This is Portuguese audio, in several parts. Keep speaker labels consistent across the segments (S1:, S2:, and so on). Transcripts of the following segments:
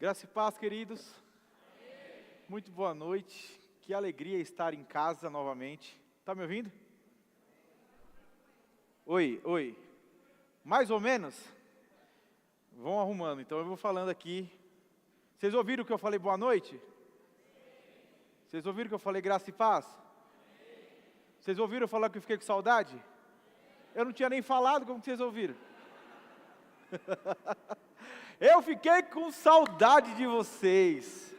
S1: Graça e paz, queridos. Muito boa noite. Que alegria estar em casa novamente. Tá me ouvindo? Oi. Mais ou menos? Vão arrumando, então eu vou falando aqui. Vocês ouviram que eu falei boa noite? Vocês ouviram que eu falei graça e paz? Vocês ouviram eu falar que eu fiquei com saudade? Eu não tinha nem falado, como vocês ouviram? Eu fiquei com saudade de vocês.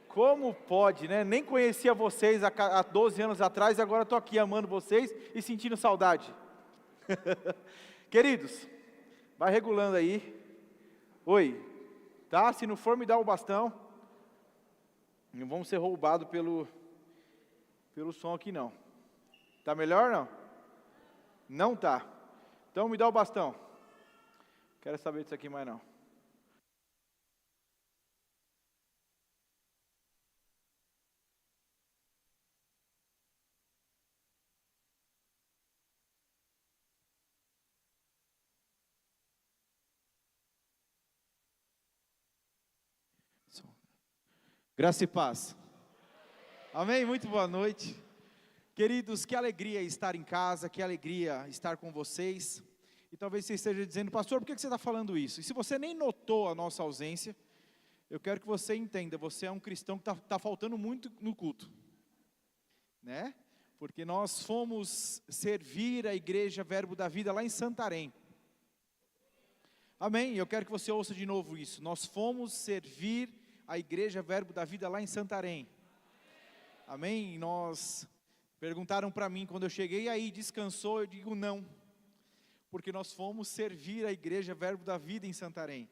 S1: Como pode, né? Nem conhecia vocês há 12 anos atrás e agora estou aqui amando vocês e sentindo saudade. Queridos, vai regulando aí. Oi, tá? Se não for me dá o bastão. Não vamos ser roubados pelo som aqui não. Tá melhor não? Não tá. Então me dá o bastão. Quero saber disso aqui mais não. Graça e paz. Amém? Muito boa noite. Queridos, que alegria estar em casa, que alegria estar com vocês. E talvez você esteja dizendo, pastor, por que você está falando isso? E se você nem notou a nossa ausência, eu quero que você entenda, você é um cristão que está faltando muito no culto. Né? Porque nós fomos servir a igreja Verbo da Vida lá em Santarém. Amém? Eu quero que você ouça de novo isso. Nós fomos servir a igreja Verbo da Vida lá em Santarém. Amém? Nós perguntaram para mim quando eu cheguei, e aí, descansou? Eu digo não, porque nós fomos servir a igreja Verbo da Vida em Santarém.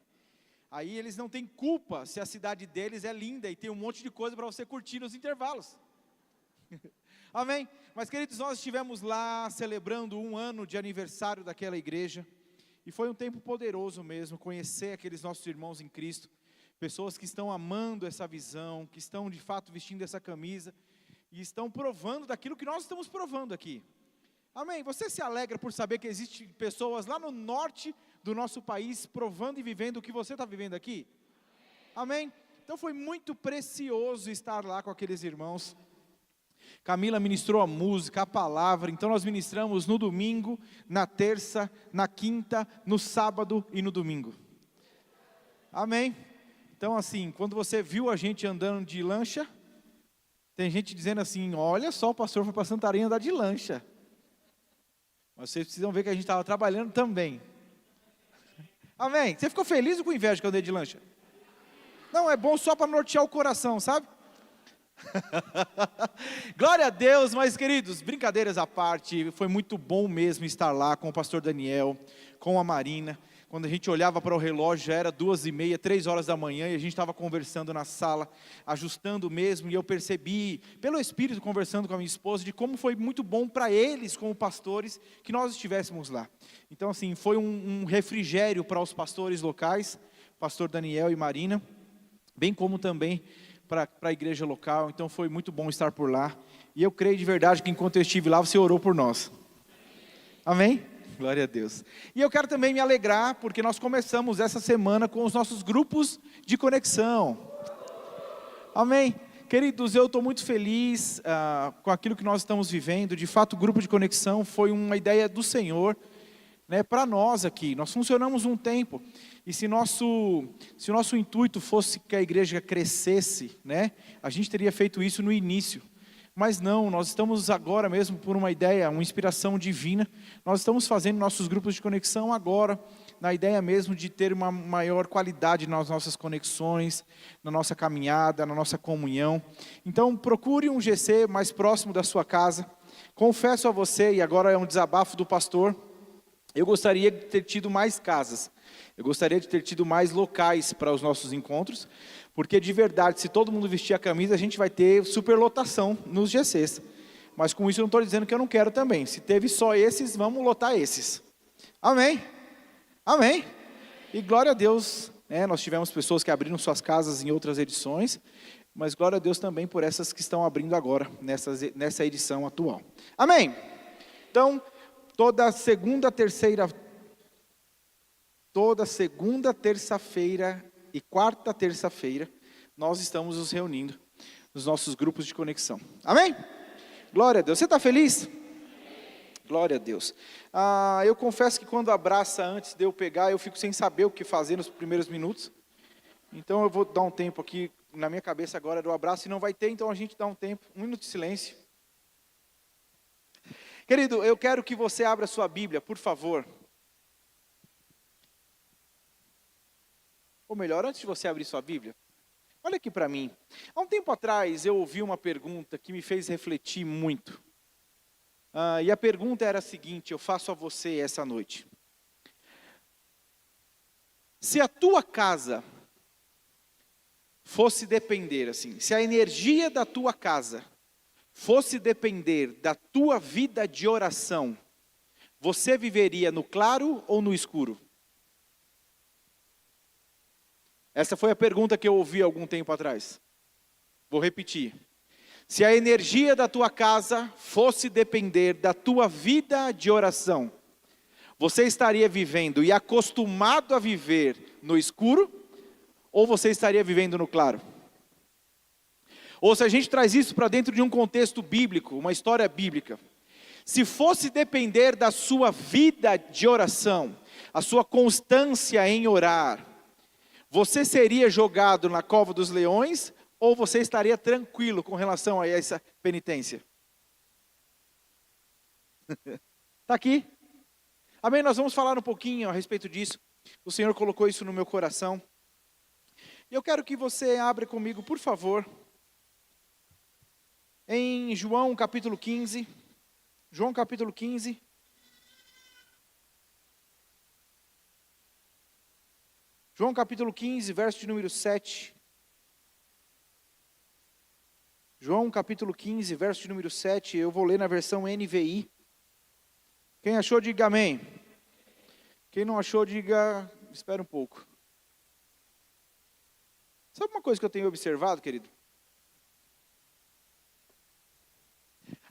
S1: Aí eles não têm culpa se a cidade deles é linda e tem um monte de coisa para você curtir nos intervalos. Amém? Mas queridos, nós estivemos lá celebrando 1 ano de aniversário daquela igreja, e foi um tempo poderoso mesmo, conhecer aqueles nossos irmãos em Cristo, pessoas que estão amando essa visão, que estão de fato vestindo essa camisa, e estão provando daquilo que nós estamos provando aqui. Amém? Você se alegra por saber que existem pessoas lá no norte do nosso país, provando e vivendo o que você está vivendo aqui? Amém? Então foi muito precioso estar lá com aqueles irmãos. Camila ministrou a música, a palavra, então nós ministramos no domingo, na terça, na quinta, no sábado e no domingo. Amém? Então assim, quando você viu a gente andando de lancha, tem gente dizendo assim, olha só, o pastor foi para Santarém andar de lancha. Mas vocês precisam ver que a gente estava trabalhando também. Amém? Você ficou feliz ou com inveja que eu andei de lancha? Não, é bom só para nortear o coração, sabe? Glória a Deus, mas queridos, brincadeiras à parte, foi muito bom mesmo estar lá com o pastor Daniel, com a Marina. Quando a gente olhava para o relógio, já era 2h30, 3 horas da manhã, e a gente estava conversando na sala, ajustando mesmo, e eu percebi, pelo Espírito, conversando com a minha esposa, de como foi muito bom para eles, como pastores, que nós estivéssemos lá. Então assim, foi um refrigério para os pastores locais, pastor Daniel e Marina, bem como também para a igreja local. Então foi muito bom estar por lá, e eu creio de verdade que enquanto eu estive lá, você orou por nós. Amém? Glória a Deus. E eu quero também me alegrar, porque nós começamos essa semana com os nossos grupos de conexão. Amém? Queridos, eu estou muito feliz com aquilo que nós estamos vivendo. De fato, o grupo de conexão foi uma ideia do Senhor, né, para nós aqui. Nós funcionamos um tempo, e se o nosso intuito fosse que a igreja crescesse, né, a gente teria feito isso no início. Mas não, nós estamos agora mesmo por uma ideia, uma inspiração divina, nós estamos fazendo nossos grupos de conexão agora, na ideia mesmo de ter uma maior qualidade nas nossas conexões, na nossa caminhada, na nossa comunhão. Então procure um GC mais próximo da sua casa. Confesso a você, e agora é um desabafo do pastor, eu gostaria de ter tido mais casas, eu gostaria de ter tido mais locais para os nossos encontros, porque de verdade, se todo mundo vestir a camisa, a gente vai ter superlotação nos GCs. Mas com isso eu não estou dizendo que eu não quero também. Se teve só esses, vamos lotar esses. Amém? Amém? E glória a Deus, né? Nós tivemos pessoas que abriram suas casas em outras edições, mas glória a Deus também por essas que estão abrindo agora, nessa edição atual. Amém? Então, toda segunda, terça-feira e quarta terça-feira, nós estamos nos reunindo nos nossos grupos de conexão. Amém? Glória a Deus. Você está feliz? Glória a Deus. Eu confesso que quando abraça antes de eu pegar, eu fico sem saber o que fazer nos primeiros minutos. Então eu vou dar um tempo aqui, na minha cabeça agora do abraço, e não vai ter, então a gente dá um tempo, 1 minuto de silêncio. Querido, eu quero que você abra a sua Bíblia, por favor. Ou melhor, antes de você abrir sua Bíblia, olha aqui para mim. Há um tempo atrás eu ouvi uma pergunta que me fez refletir muito. E a pergunta era a seguinte, eu faço a você essa noite. Se a tua casa fosse depender, assim, se a energia da tua casa fosse depender da tua vida de oração, você viveria no claro ou no escuro? Essa foi a pergunta que eu ouvi algum tempo atrás. Vou repetir. Se a energia da tua casa fosse depender da tua vida de oração, você estaria vivendo e acostumado a viver no escuro, ou você estaria vivendo no claro? Ou se a gente traz isso para dentro de um contexto bíblico, uma história bíblica, se fosse depender da sua vida de oração, a sua constância em orar, você seria jogado na cova dos leões, ou você estaria tranquilo com relação a essa penitência? Está aqui. Amém? Nós vamos falar um pouquinho a respeito disso. O Senhor colocou isso no meu coração. E eu quero que você abra comigo, por favor, em João capítulo 15. João capítulo 15. João capítulo 15, verso de número 7. João capítulo 15, verso de número 7. Eu vou ler na versão NVI. Quem achou, diga amém. Quem não achou, diga, espera um pouco. Sabe uma coisa que eu tenho observado, querido?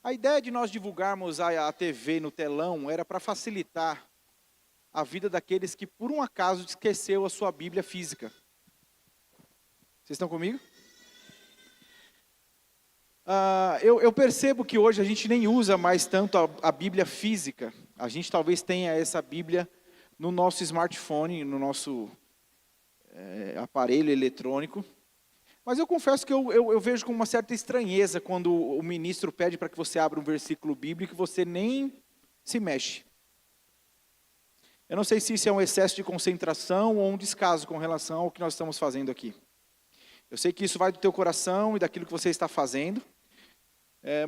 S1: A ideia de nós divulgarmos a TV no telão era para facilitar a vida daqueles que por um acaso esqueceu a sua Bíblia física. Vocês estão comigo? Eu percebo que hoje a gente nem usa mais tanto a Bíblia física. A gente talvez tenha essa Bíblia no nosso smartphone, no nosso aparelho eletrônico. Mas eu confesso que eu vejo com uma certa estranheza quando o ministro pede para que você abra um versículo bíblico e você nem se mexe. Eu não sei se isso é um excesso de concentração ou um descaso com relação ao que nós estamos fazendo aqui. Eu sei que isso vai do teu coração e daquilo que você está fazendo.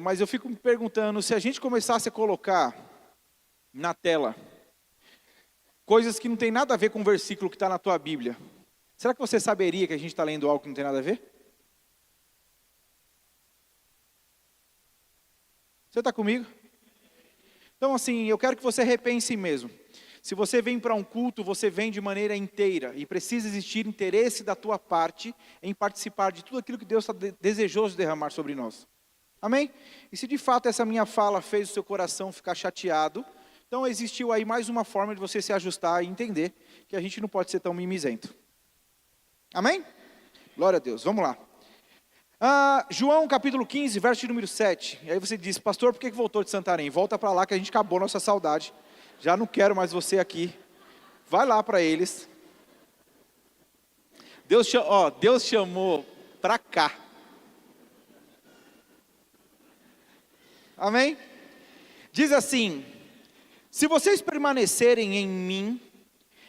S1: Mas eu fico me perguntando, se a gente começasse a colocar na tela coisas que não tem nada a ver com o versículo que está na tua Bíblia, será que você saberia que a gente está lendo algo que não tem nada a ver? Você está comigo? Então assim, eu quero que você repense mesmo. Se você vem para um culto, você vem de maneira inteira e precisa existir interesse da tua parte em participar de tudo aquilo que Deus está desejoso derramar sobre nós. Amém? E se de fato essa minha fala fez o seu coração ficar chateado, então existiu aí mais uma forma de você se ajustar e entender que a gente não pode ser tão mimizento. Amém? Glória a Deus, vamos lá. João capítulo 15, verso número 7. E aí você diz, pastor, por que voltou de Santarém? Volta para lá que a gente acabou nossa saudade. Já não quero mais você aqui. Vai lá para eles. Deus chamou para cá. Amém? Diz assim, se vocês permanecerem em mim,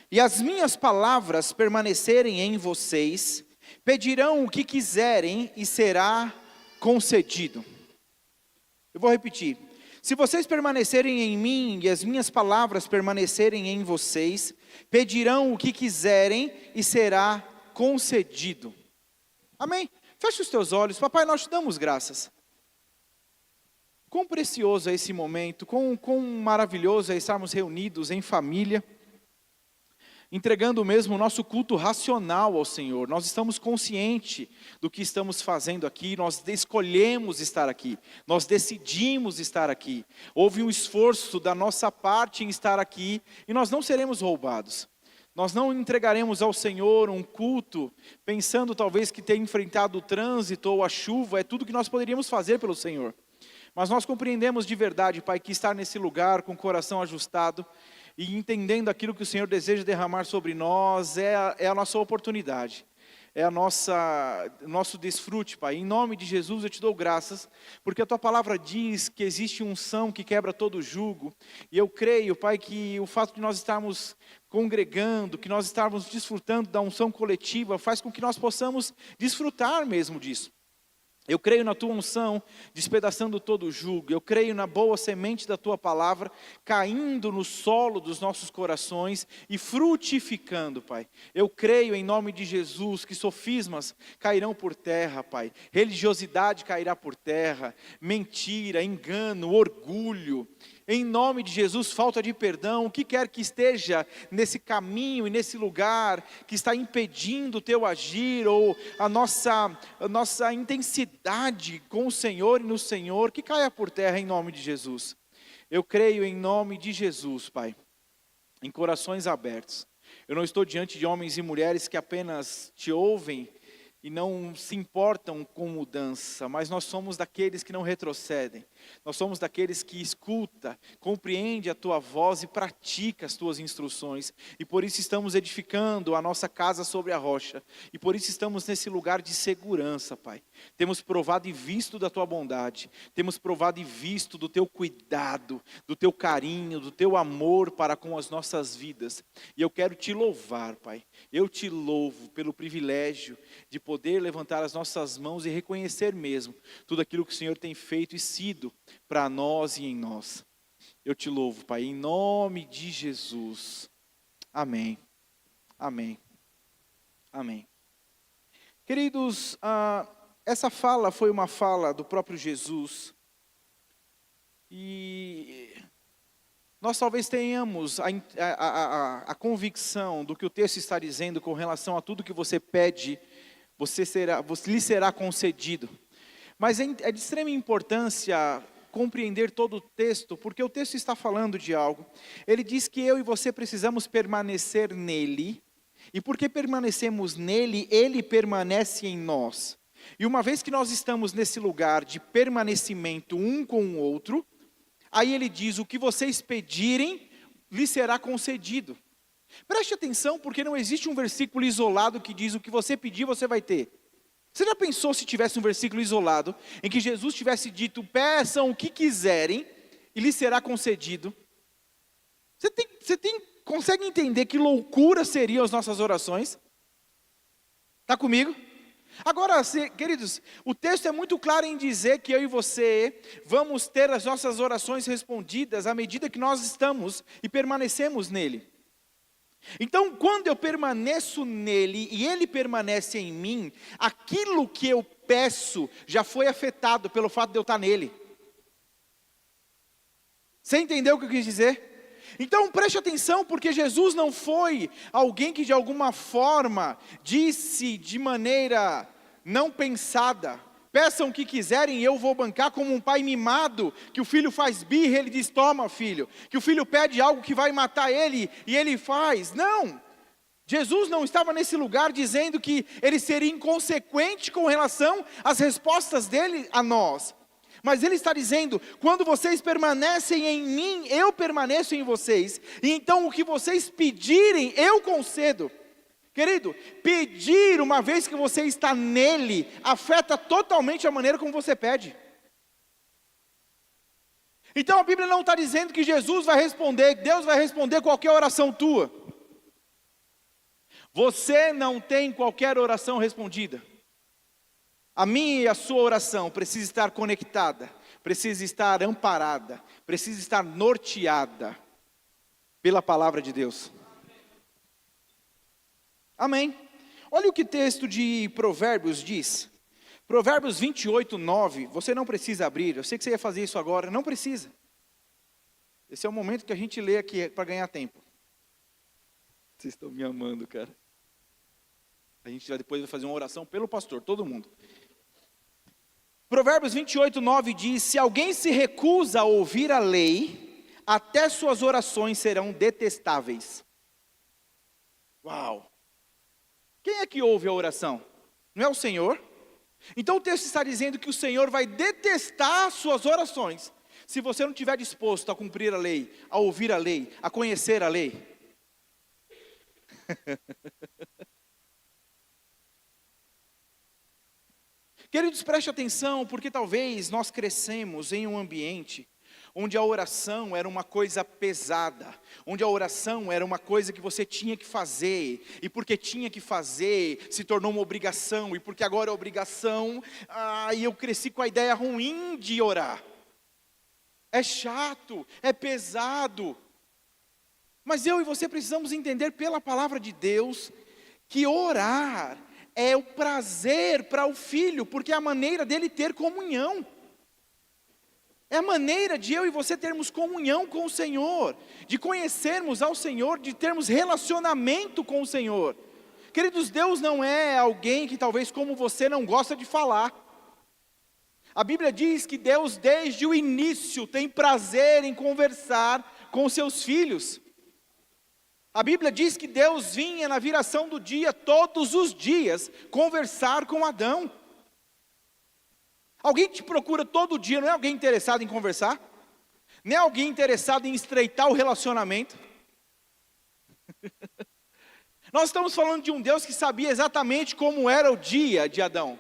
S1: e as minhas palavras permanecerem em vocês, pedirão o que quiserem e será concedido. Eu vou repetir. Se vocês permanecerem em mim e as minhas palavras permanecerem em vocês, pedirão o que quiserem e será concedido. Amém? Feche os teus olhos. Papai, nós te damos graças. Quão precioso é esse momento, quão maravilhoso é estarmos reunidos em família, entregando mesmo o nosso culto racional ao Senhor. Nós estamos conscientes do que estamos fazendo aqui, nós escolhemos estar aqui, nós decidimos estar aqui. Houve um esforço da nossa parte em estar aqui e nós não seremos roubados. Nós não entregaremos ao Senhor um culto pensando talvez que ter enfrentado o trânsito ou a chuva é tudo que nós poderíamos fazer pelo Senhor. Mas nós compreendemos de verdade, Pai, que estar nesse lugar com o coração ajustado e entendendo aquilo que o Senhor deseja derramar sobre nós é a nossa oportunidade. É nosso desfrute, Pai. Em nome de Jesus eu te dou graças, porque a Tua palavra diz que existe unção que quebra todo jugo. E eu creio, Pai, que o fato de nós estarmos congregando, que nós estarmos desfrutando da unção coletiva, faz com que nós possamos desfrutar mesmo disso. Eu creio na Tua unção, despedaçando todo o jugo. Eu creio na boa semente da Tua palavra, caindo no solo dos nossos corações e frutificando, Pai. Eu creio em nome de Jesus que sofismas cairão por terra, Pai. Religiosidade cairá por terra, mentira, engano, orgulho. Em nome de Jesus, falta de perdão, o que quer que esteja nesse caminho e nesse lugar que está impedindo o teu agir ou a nossa intensidade com o Senhor e no Senhor, que caia por terra em nome de Jesus. Eu creio em nome de Jesus, Pai, em corações abertos. Eu não estou diante de homens e mulheres que apenas te ouvem e não se importam com mudança, mas nós somos daqueles que não retrocedem, nós somos daqueles que escuta, compreende a Tua voz e pratica as Tuas instruções, e por isso estamos edificando a nossa casa sobre a rocha, e por isso estamos nesse lugar de segurança, Pai. Temos provado e visto da Tua bondade, temos provado e visto do Teu cuidado, do Teu carinho, do Teu amor para com as nossas vidas, e eu quero Te louvar, Pai. Eu Te louvo pelo privilégio de poder levantar as nossas mãos e reconhecer mesmo tudo aquilo que o Senhor tem feito e sido para nós e em nós. Eu Te louvo, Pai, em nome de Jesus. Amém. Amém. Amém. Queridos, essa fala foi uma fala do próprio Jesus. E nós talvez tenhamos a convicção do que o texto está dizendo com relação a tudo que você pede, lhe será concedido. Mas é de extrema importância compreender todo o texto, porque o texto está falando de algo. Ele diz que eu e você precisamos permanecer nele, e porque permanecemos nele, ele permanece em nós. E uma vez que nós estamos nesse lugar de permanecimento um com o outro, aí ele diz, o que vocês pedirem, lhe será concedido. Preste atenção, porque não existe um versículo isolado que diz o que você pedir, você vai ter. Você já pensou se tivesse um versículo isolado, em que Jesus tivesse dito, peçam o que quiserem, e lhe será concedido? Consegue entender que loucura seriam as nossas orações? Está comigo? Agora, queridos, o texto é muito claro em dizer que eu e você vamos ter as nossas orações respondidas à medida que nós estamos e permanecemos nele. Então, quando eu permaneço nele e ele permanece em mim, aquilo que eu peço já foi afetado pelo fato de eu estar nele. Você entendeu o que eu quis dizer? Então preste atenção, porque Jesus não foi alguém que de alguma forma disse de maneira não pensada, peçam o que quiserem e eu vou bancar, como um pai mimado, que o filho faz birra, ele diz, toma filho, que o filho pede algo que vai matar ele, e ele faz. Não, Jesus não estava nesse lugar dizendo que ele seria inconsequente com relação às respostas dele a nós, mas ele está dizendo, quando vocês permanecem em mim, eu permaneço em vocês, e então o que vocês pedirem, eu concedo. Querido, pedir uma vez que você está nele, afeta totalmente a maneira como você pede. Então a Bíblia não está dizendo que Jesus vai responder, Deus vai responder qualquer oração tua. Você não tem qualquer oração respondida. A minha e a sua oração precisa estar conectada, precisa estar amparada, precisa estar norteada pela palavra de Deus. Amém. Olha o que o texto de Provérbios diz. Provérbios 28, 9. Você não precisa abrir. Eu sei que você ia fazer isso agora. Não precisa. Esse é o momento que a gente lê aqui para ganhar tempo. Vocês estão me amando, cara. A gente depois vai fazer uma oração pelo pastor, todo mundo. Provérbios 28, 9 diz, se alguém se recusa a ouvir a lei, até suas orações serão detestáveis. Uau! Quem é que ouve a oração? Não é o Senhor? Então o texto está dizendo que o Senhor vai detestar as suas orações, se você não estiver disposto a cumprir a lei, a ouvir a lei, a conhecer a lei. Queridos, preste atenção, porque talvez nós crescemos em um ambiente onde a oração era uma coisa pesada, onde a oração era uma coisa que você tinha que fazer, e porque tinha que fazer, se tornou uma obrigação, e porque agora é obrigação, e eu cresci com a ideia ruim de orar. É chato, é pesado, mas eu e você precisamos entender pela palavra de Deus, que orar é o prazer para o filho, porque é a maneira dele ter comunhão. É a maneira de eu e você termos comunhão com o Senhor, de conhecermos ao Senhor, de termos relacionamento com o Senhor. Queridos, Deus não é alguém que talvez como você não gosta de falar. A Bíblia diz que Deus desde o início tem prazer em conversar com seus filhos. A Bíblia diz que Deus vinha na viração do dia, todos os dias, conversar com Adão. Alguém te procura todo dia, não é alguém interessado em conversar? Não é alguém interessado em estreitar o relacionamento? Nós estamos falando de um Deus que sabia exatamente como era o dia de Adão.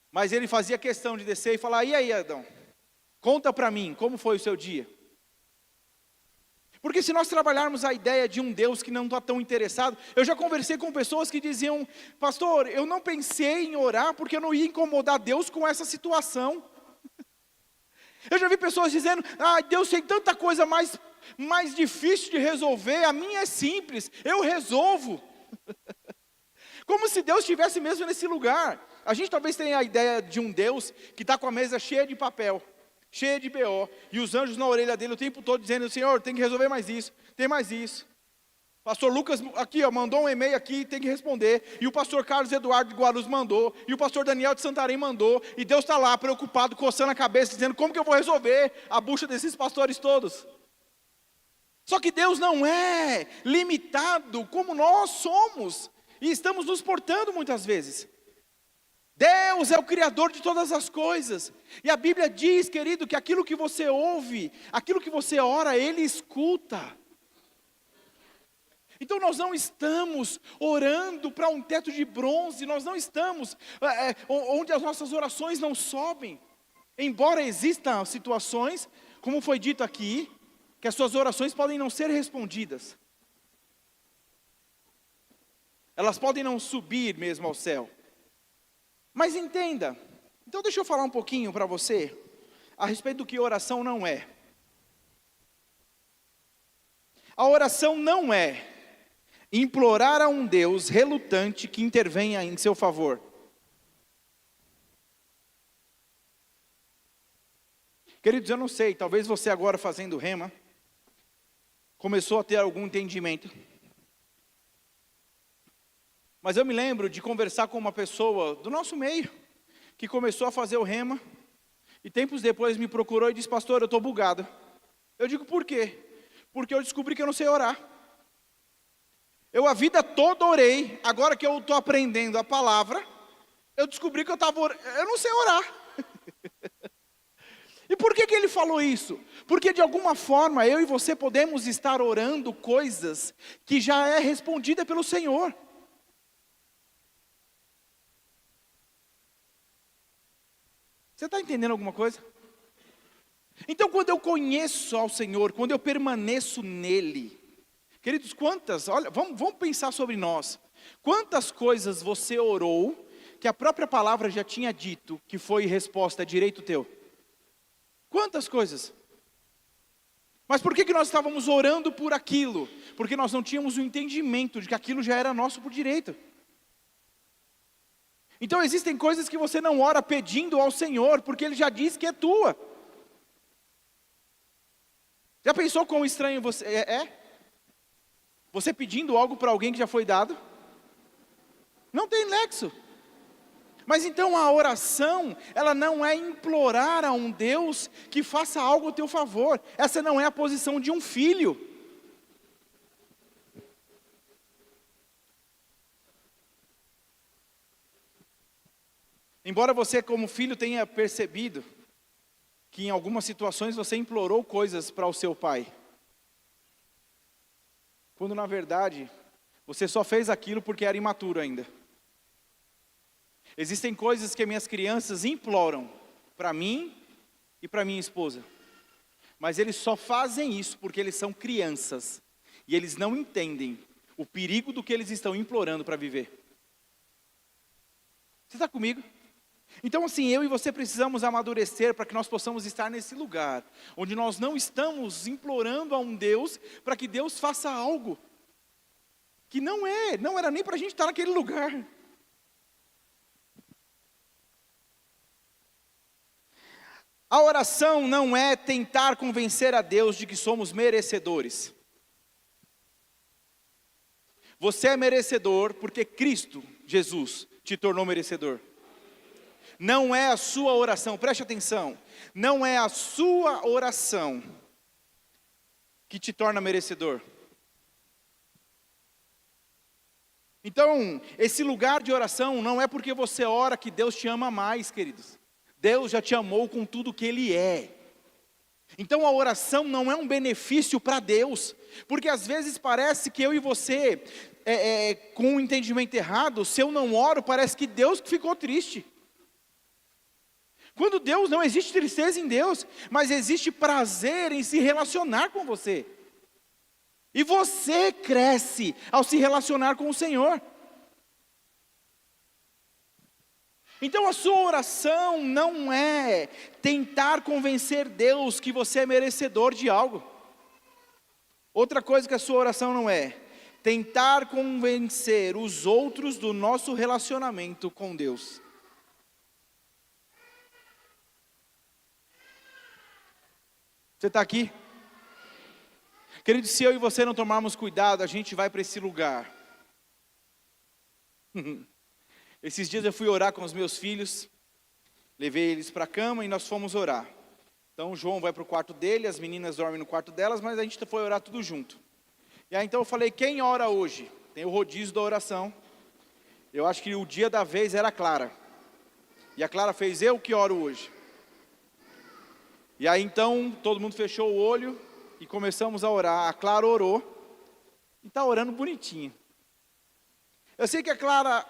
S1: Mas ele fazia questão de descer e falar: e aí, Adão, conta para mim, como foi o seu dia? Porque se nós trabalharmos a ideia de um Deus que não está tão interessado, eu já conversei com pessoas que diziam: pastor, eu não pensei em orar porque eu não ia incomodar Deus com essa situação. Eu já vi pessoas dizendo: Deus tem tanta coisa mais difícil de resolver, a minha é simples, eu resolvo. Como se Deus estivesse mesmo nesse lugar. A gente talvez tenha a ideia de um Deus que está com a mesa cheia de papel, cheia de BO, e os anjos na orelha dele o tempo todo dizendo: Senhor, tem que resolver mais isso, tem mais isso. Pastor Lucas aqui, mandou um e-mail aqui, tem que responder. E o pastor Carlos Eduardo de Guarulhos mandou, e o pastor Daniel de Santarém mandou, e Deus está lá preocupado, coçando a cabeça, dizendo: como que eu vou resolver a bucha desses pastores todos? Só que Deus não é limitado como nós somos, e estamos nos portando muitas vezes. Deus é o Criador de todas as coisas, e a Bíblia diz, querido, que aquilo que você ouve, aquilo que você ora, Ele escuta. Então nós não estamos orando para um teto de bronze, nós não estamos onde as nossas orações não sobem, embora existam situações, como foi dito aqui, que as suas orações podem não ser respondidas, elas podem não subir mesmo ao céu. Mas entenda, então deixa eu falar um pouquinho para você, a respeito do que oração não é. A oração não é implorar a um Deus relutante que intervenha em seu favor. Queridos, eu não sei, talvez você agora fazendo rema, começou a ter algum entendimento. Mas eu me lembro de conversar com uma pessoa do nosso meio, que começou a fazer o rema, e tempos depois me procurou e disse: pastor, eu estou bugado. Eu digo: por quê? Porque eu descobri que eu não sei orar. Eu a vida toda orei, agora que eu estou aprendendo a palavra, eu descobri que eu não sei orar. E por que ele falou isso? Porque de alguma forma eu e você podemos estar orando coisas que já é respondida pelo Senhor. Você está entendendo alguma coisa? Então quando eu conheço ao Senhor, quando eu permaneço nele, queridos, vamos pensar sobre nós. Quantas coisas você orou, que a própria palavra já tinha dito, que foi resposta, direito teu? Quantas coisas? Mas por que nós estávamos orando por aquilo? Porque nós não tínhamos o entendimento de que aquilo já era nosso por direito. Então existem coisas que você não ora pedindo ao Senhor, porque Ele já disse que é tua. Já pensou quão estranho você é? Você pedindo algo para alguém que já foi dado? Não tem nexo. Mas então a oração, ela não é implorar a um Deus que faça algo a teu favor. Essa não é a posição de um filho. Embora você, como filho, tenha percebido que em algumas situações você implorou coisas para o seu pai, quando na verdade você só fez aquilo porque era imaturo ainda. Existem coisas que minhas crianças imploram para mim e para minha esposa, mas eles só fazem isso porque eles são crianças e eles não entendem o perigo do que eles estão implorando para viver. Você está comigo? Então assim, eu e você precisamos amadurecer para que nós possamos estar nesse lugar, onde nós não estamos implorando a um Deus para que Deus faça algo que não era nem para a gente estar naquele lugar. A oração não é tentar convencer a Deus de que somos merecedores. Você é merecedor porque Cristo, Jesus, te tornou merecedor. Não é a sua oração, preste atenção, não é a sua oração que te torna merecedor. Então, esse lugar de oração não é porque você ora que Deus te ama mais, queridos. Deus já te amou com tudo que Ele é. Então a oração não é um benefício para Deus, porque às vezes parece que eu e você, com um entendimento errado, se eu não oro, parece que Deus ficou triste. Quando Deus, não existe tristeza em Deus, mas existe prazer em se relacionar com você. E você cresce ao se relacionar com o Senhor. Então a sua oração não é tentar convencer Deus que você é merecedor de algo. Outra coisa que a sua oração não é tentar convencer os outros do nosso relacionamento com Deus. Você está aqui? Querido, se eu e você não tomarmos cuidado, a gente vai para esse lugar. Esses dias eu fui orar com os meus filhos, levei eles para a cama e nós fomos orar. Então o João vai para o quarto dele, as meninas dormem no quarto delas, mas a gente foi orar tudo junto. E aí então eu falei, quem ora hoje? Tem o rodízio da oração. Eu acho que o dia da vez era a Clara. E a Clara fez, eu que oro hoje. E aí então todo mundo fechou o olho e começamos a orar. A Clara orou e está orando bonitinho. Eu sei que a Clara...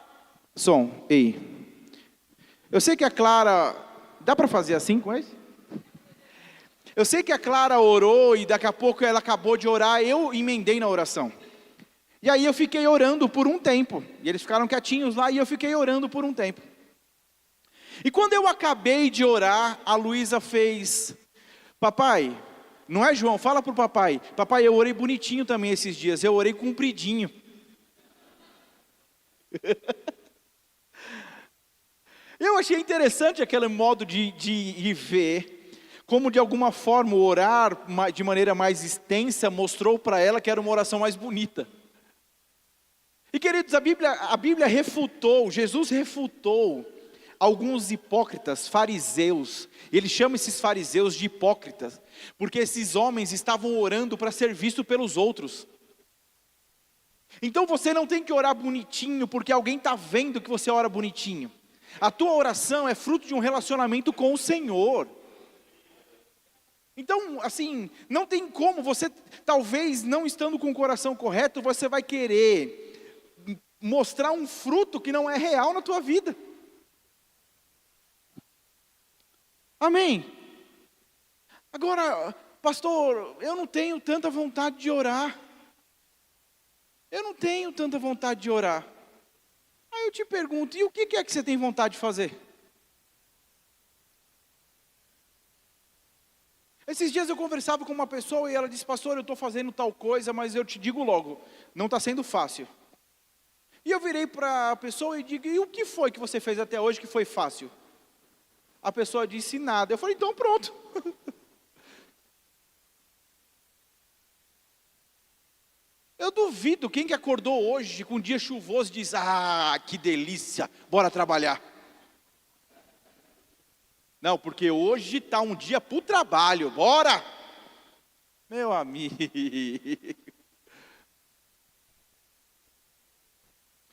S1: Eu sei que a Clara... Dá para fazer assim com esse? Eu sei que a Clara orou e daqui a pouco ela acabou de orar, eu emendei na oração. E aí eu fiquei orando por um tempo. E eles ficaram quietinhos lá e eu fiquei orando por um tempo. E quando eu acabei de orar, a Luísa fez... Papai, não é João, fala para o papai. Papai, eu orei bonitinho também esses dias, eu orei compridinho. Eu achei interessante aquele modo de ver, como de alguma forma orar de maneira mais extensa mostrou para ela que era uma oração mais bonita. E queridos, a Bíblia refutou, Jesus refutou alguns hipócritas, fariseus. Ele chama esses fariseus de hipócritas, porque esses homens estavam orando para ser visto pelos outros. Então você não tem que orar bonitinho, porque alguém está vendo que você ora bonitinho. A tua oração é fruto de um relacionamento com o Senhor. Então, assim, não tem como, você talvez não estando com o coração correto, você vai querer mostrar um fruto que não é real na tua vida. Amém? Agora, pastor, eu não tenho tanta vontade de orar. Eu não tenho tanta vontade de orar. Aí eu te pergunto, e o que é que você tem vontade de fazer? Esses dias eu conversava com uma pessoa e ela disse, pastor, eu estou fazendo tal coisa, mas eu te digo logo, não está sendo fácil. E eu virei para a pessoa e digo, e o que foi que você fez até hoje que foi fácil? A pessoa disse nada. Eu falei, então pronto. Eu duvido quem que acordou hoje com um dia chuvoso diz, que delícia, bora trabalhar. Não, porque hoje está um dia para o trabalho, bora. Meu amigo.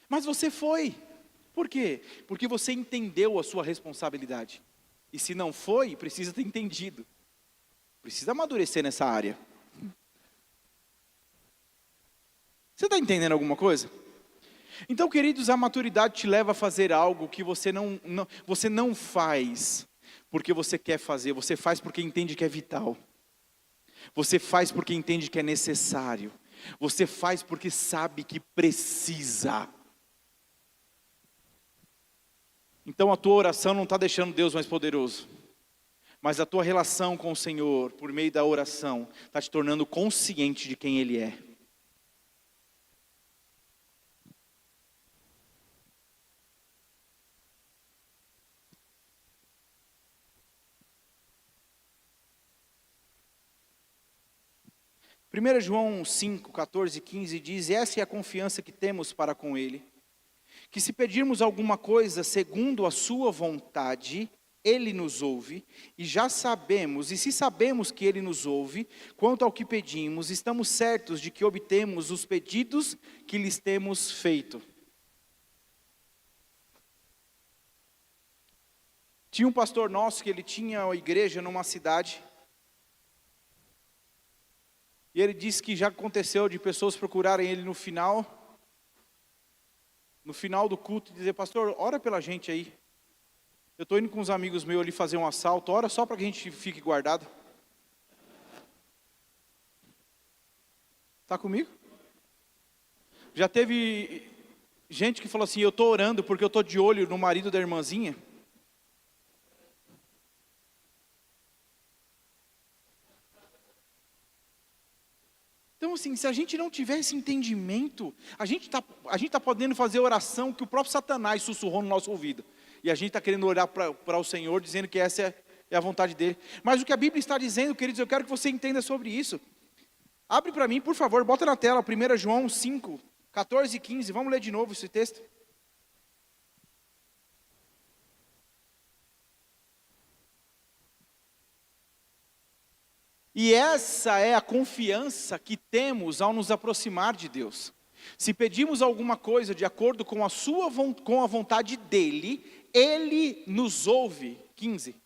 S1: Mas você foi, Por quê? Porque você entendeu a sua responsabilidade. E se não foi, precisa ter entendido. Precisa amadurecer nessa área. Você está entendendo alguma coisa? Então, queridos, a maturidade te leva a fazer algo que você não faz porque você quer fazer. Você faz porque entende que é vital. Você faz porque entende que é necessário. Você faz porque sabe que precisa. Então a tua oração não está deixando Deus mais poderoso. Mas a tua relação com o Senhor, por meio da oração, está te tornando consciente de quem Ele é. Primeira João 5, 14 e 15 diz: essa é a confiança que temos para com Ele, que se pedirmos alguma coisa segundo a sua vontade, Ele nos ouve, e se sabemos que Ele nos ouve, quanto ao que pedimos, estamos certos de que obtemos os pedidos que lhes temos feito. Tinha um pastor nosso que ele tinha uma igreja numa cidade, e ele disse que já aconteceu de pessoas procurarem ele no final do culto, e dizer: pastor, ora pela gente aí. Eu estou indo com uns amigos meus ali fazer um assalto, ora só para que a gente fique guardado. Está comigo? Já teve gente que falou assim: eu estou orando porque eu estou de olho no marido da irmãzinha. Então assim, se a gente não tiver esse entendimento, a gente tá podendo fazer oração que o próprio Satanás sussurrou no nosso ouvido. E a gente está querendo olhar para o Senhor, dizendo que essa é a vontade dEle. Mas o que a Bíblia está dizendo, queridos, eu quero que você entenda sobre isso. Abre para mim, por favor, bota na tela 1 João 5, 14 e 15, vamos ler de novo esse texto. E essa é a confiança que temos ao nos aproximar de Deus. Se pedimos alguma coisa de acordo com a vontade dEle, Ele nos ouve. 15.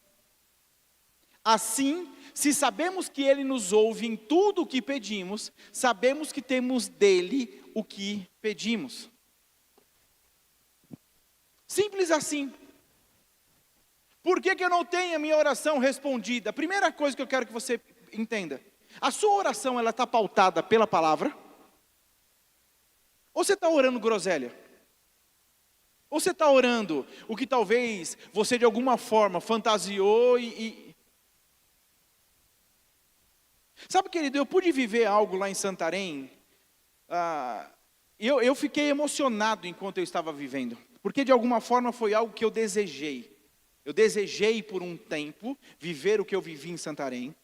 S1: Assim, se sabemos que Ele nos ouve em tudo o que pedimos, sabemos que temos dEle o que pedimos. Simples assim. Por que eu não tenho a minha oração respondida? A primeira coisa que eu quero que você entenda: a sua oração, ela está pautada pela palavra? Ou você está orando groselha? Ou você está orando o que talvez você de alguma forma fantasiou Sabe, querido, eu pude viver algo lá em Santarém. Eu fiquei emocionado enquanto eu estava vivendo, porque de alguma forma foi algo que eu desejei. Eu desejei por um tempo viver o que eu vivi em Santarém.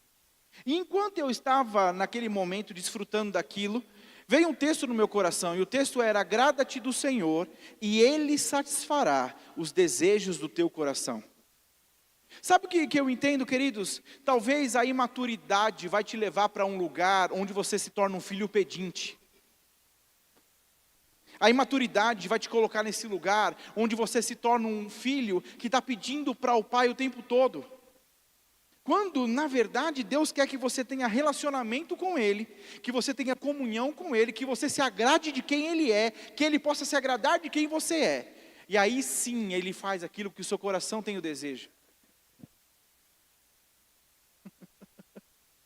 S1: E enquanto eu estava naquele momento desfrutando daquilo, veio um texto no meu coração, e o texto era: agrada-te do Senhor, e Ele satisfará os desejos do teu coração. Sabe o que eu entendo, queridos? Talvez a imaturidade vai te levar para um lugar onde você se torna um filho pedinte. A imaturidade vai te colocar nesse lugar onde você se torna um filho que está pedindo para o pai o tempo todo. Quando, na verdade, Deus quer que você tenha relacionamento com Ele, que você tenha comunhão com Ele, que você se agrade de quem Ele é, que Ele possa se agradar de quem você é. E aí sim, Ele faz aquilo que o seu coração tem o desejo.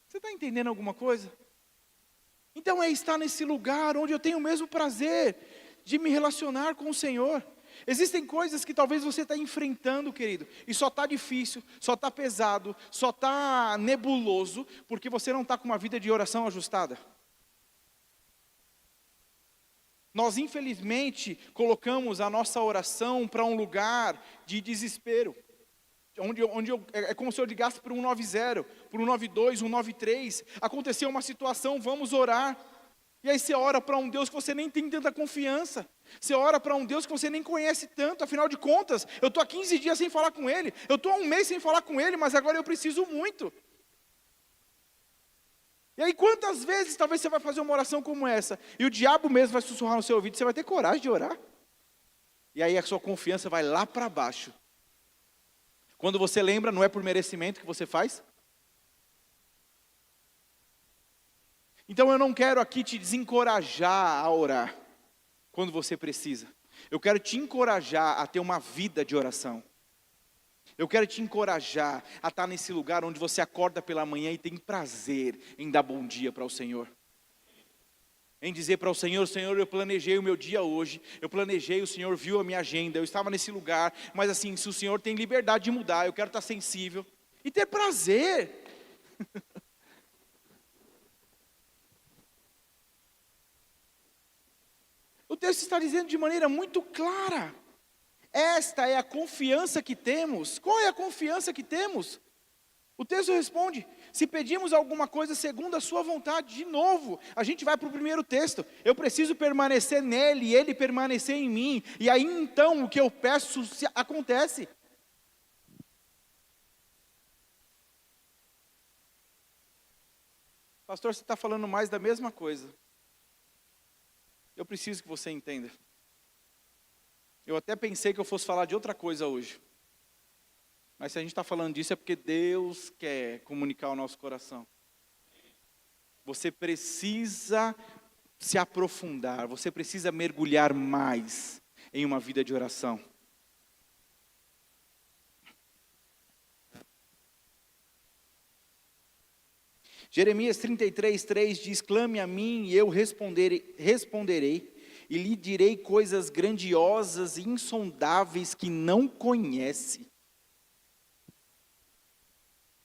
S1: Você está entendendo alguma coisa? Então é estar nesse lugar onde eu tenho o mesmo prazer de me relacionar com o Senhor. Existem coisas que talvez você está enfrentando, querido, e só está difícil, só está pesado, só está nebuloso, porque você não está com uma vida de oração ajustada. Nós infelizmente colocamos a nossa oração para um lugar de desespero, é como se eu ligasse para um 190, para um 192, um 193, aconteceu uma situação, vamos orar. E aí você ora para um Deus que você nem tem tanta confiança. Você ora para um Deus que você nem conhece tanto. Afinal de contas, eu estou há 15 dias sem falar com Ele. Eu estou há um mês sem falar com Ele, mas agora eu preciso muito. E aí quantas vezes talvez você vai fazer uma oração como essa, e o diabo mesmo vai sussurrar no seu ouvido, você vai ter coragem de orar? E aí a sua confiança vai lá para baixo. Quando você lembra, não é por merecimento que você faz? Então eu não quero aqui te desencorajar a orar quando você precisa. Eu quero te encorajar a ter uma vida de oração. Eu quero te encorajar a estar nesse lugar onde você acorda pela manhã e tem prazer em dar bom dia para o Senhor. Em dizer para o Senhor, Senhor, eu planejei o meu dia hoje, eu planejei, o Senhor viu a minha agenda, eu estava nesse lugar, mas assim, se o Senhor tem liberdade de mudar, eu quero estar sensível e ter prazer. O texto está dizendo de maneira muito clara, esta é a confiança que temos. Qual é a confiança que temos? O texto responde, se pedimos alguma coisa segundo a sua vontade, de novo, a gente vai para o primeiro texto, eu preciso permanecer nele, e ele permanecer em mim, e aí então o que eu peço acontece. Pastor, você está falando mais da mesma coisa. Eu preciso que você entenda. Eu até pensei que eu fosse falar de outra coisa hoje. Mas se a gente está falando disso é porque Deus quer comunicar ao nosso coração. Você precisa se aprofundar, você precisa mergulhar mais em uma vida de oração. Jeremias 33:3 diz, clame a mim e eu responderei, e lhe direi coisas grandiosas e insondáveis que não conhece.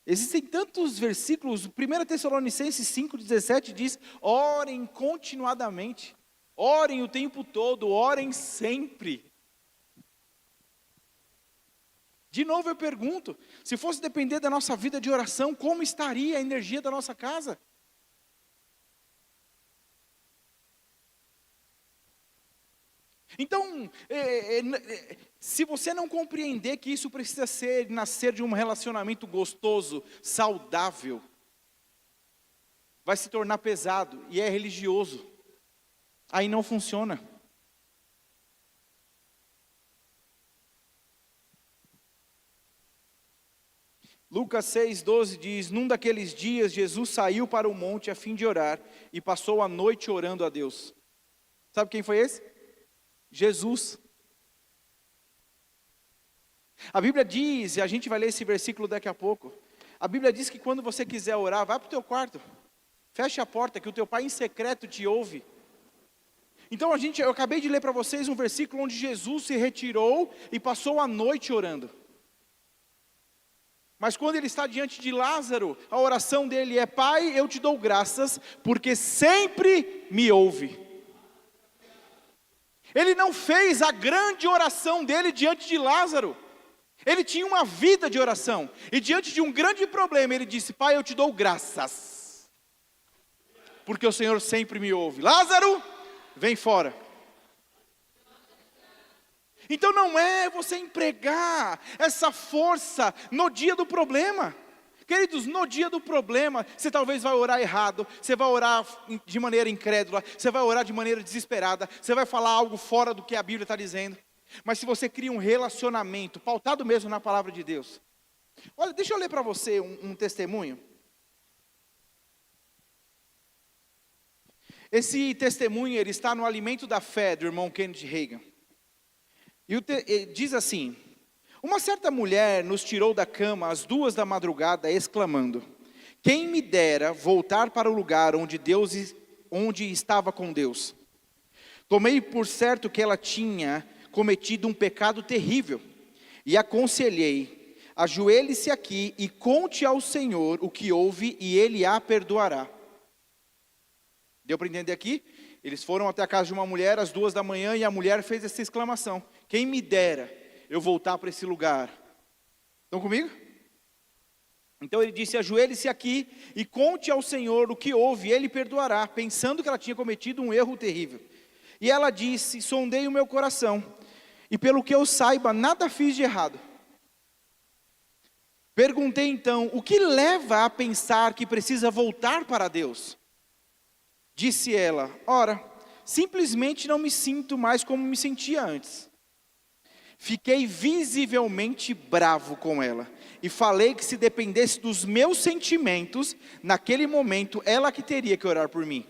S1: Existem tantos versículos, 1 Tessalonicenses 5:17 diz, orem continuadamente, orem o tempo todo, orem sempre. De novo eu pergunto, se fosse depender da nossa vida de oração, como estaria a energia da nossa casa? Então, se você não compreender que isso precisa nascer de um relacionamento gostoso, saudável, vai se tornar pesado e é religioso. Aí não funciona. Lucas 6:12 diz, num daqueles dias Jesus saiu para o monte a fim de orar e passou a noite orando a Deus. Sabe quem foi esse? Jesus. A Bíblia diz, e a gente vai ler esse versículo daqui a pouco, a Bíblia diz que quando você quiser orar, vai para o teu quarto, fecha a porta que o teu pai em secreto te ouve. Então eu acabei de ler para vocês um versículo onde Jesus se retirou e passou a noite orando. Mas quando ele está diante de Lázaro, a oração dele é, Pai, eu te dou graças, porque sempre me ouve. Ele não fez a grande oração dele diante de Lázaro. Ele tinha uma vida de oração. E diante de um grande problema, ele disse, Pai, eu te dou graças, porque o Senhor sempre me ouve. Lázaro, vem fora. Então não é você empregar essa força no dia do problema. Queridos, no dia do problema, você talvez vai orar errado, você vai orar de maneira incrédula, você vai orar de maneira desesperada, você vai falar algo fora do que a Bíblia está dizendo. Mas se você cria um relacionamento, pautado mesmo na palavra de Deus. Olha, deixa eu ler para você um testemunho. Esse testemunho, ele está no Alimento da Fé, do irmão Kenneth Hagin. E diz assim, uma certa mulher nos tirou da cama às 2 da madrugada, exclamando, quem me dera voltar para o lugar onde estava com Deus. Tomei por certo que ela tinha cometido um pecado terrível, e aconselhei, ajoelhe-se aqui e conte ao Senhor o que houve, e Ele a perdoará. Deu para entender aqui? Eles foram até a casa de uma mulher às 2 da manhã, e a mulher fez essa exclamação, quem me dera eu voltar para esse lugar. Estão comigo? Então ele disse, ajoelhe-se aqui e conte ao Senhor o que houve, e Ele perdoará, pensando que ela tinha cometido um erro terrível. E ela disse, sondei o meu coração, e pelo que eu saiba, nada fiz de errado. Perguntei então, o que leva a pensar que precisa voltar para Deus? Disse ela, ora, simplesmente não me sinto mais como me sentia antes. Fiquei visivelmente bravo com ela e falei que se dependesse dos meus sentimentos, naquele momento ela que teria que orar por mim.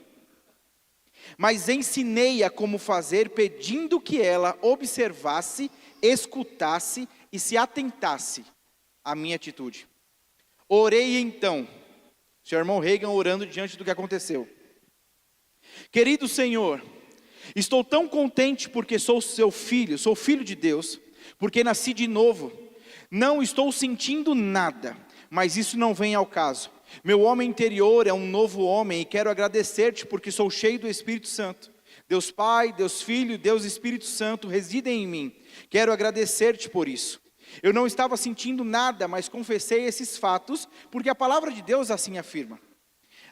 S1: Mas ensinei-a como fazer, pedindo que ela observasse, escutasse e se atentasse à minha atitude. Orei então, seu irmão Reagan orando diante do que aconteceu. Querido Senhor, estou tão contente porque sou seu filho, sou filho de Deus, porque nasci de novo. Não estou sentindo nada, mas isso não vem ao caso. Meu homem interior é um novo homem e quero agradecer-te porque sou cheio do Espírito Santo. Deus Pai, Deus Filho, Deus Espírito Santo residem em mim. Quero agradecer-te por isso. Eu não estava sentindo nada, mas confessei esses fatos, porque a palavra de Deus assim afirma.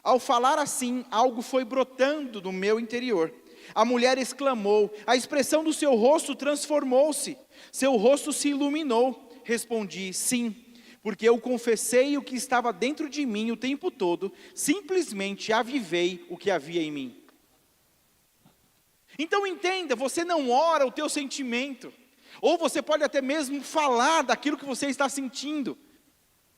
S1: Ao falar assim, algo foi brotando do meu interior. A mulher exclamou, a expressão do seu rosto transformou-se, seu rosto se iluminou. Respondi, sim, porque eu confessei o que estava dentro de mim o tempo todo, simplesmente avivei o que havia em mim. Então entenda, você não ora o teu sentimento, ou você pode até mesmo falar daquilo que você está sentindo,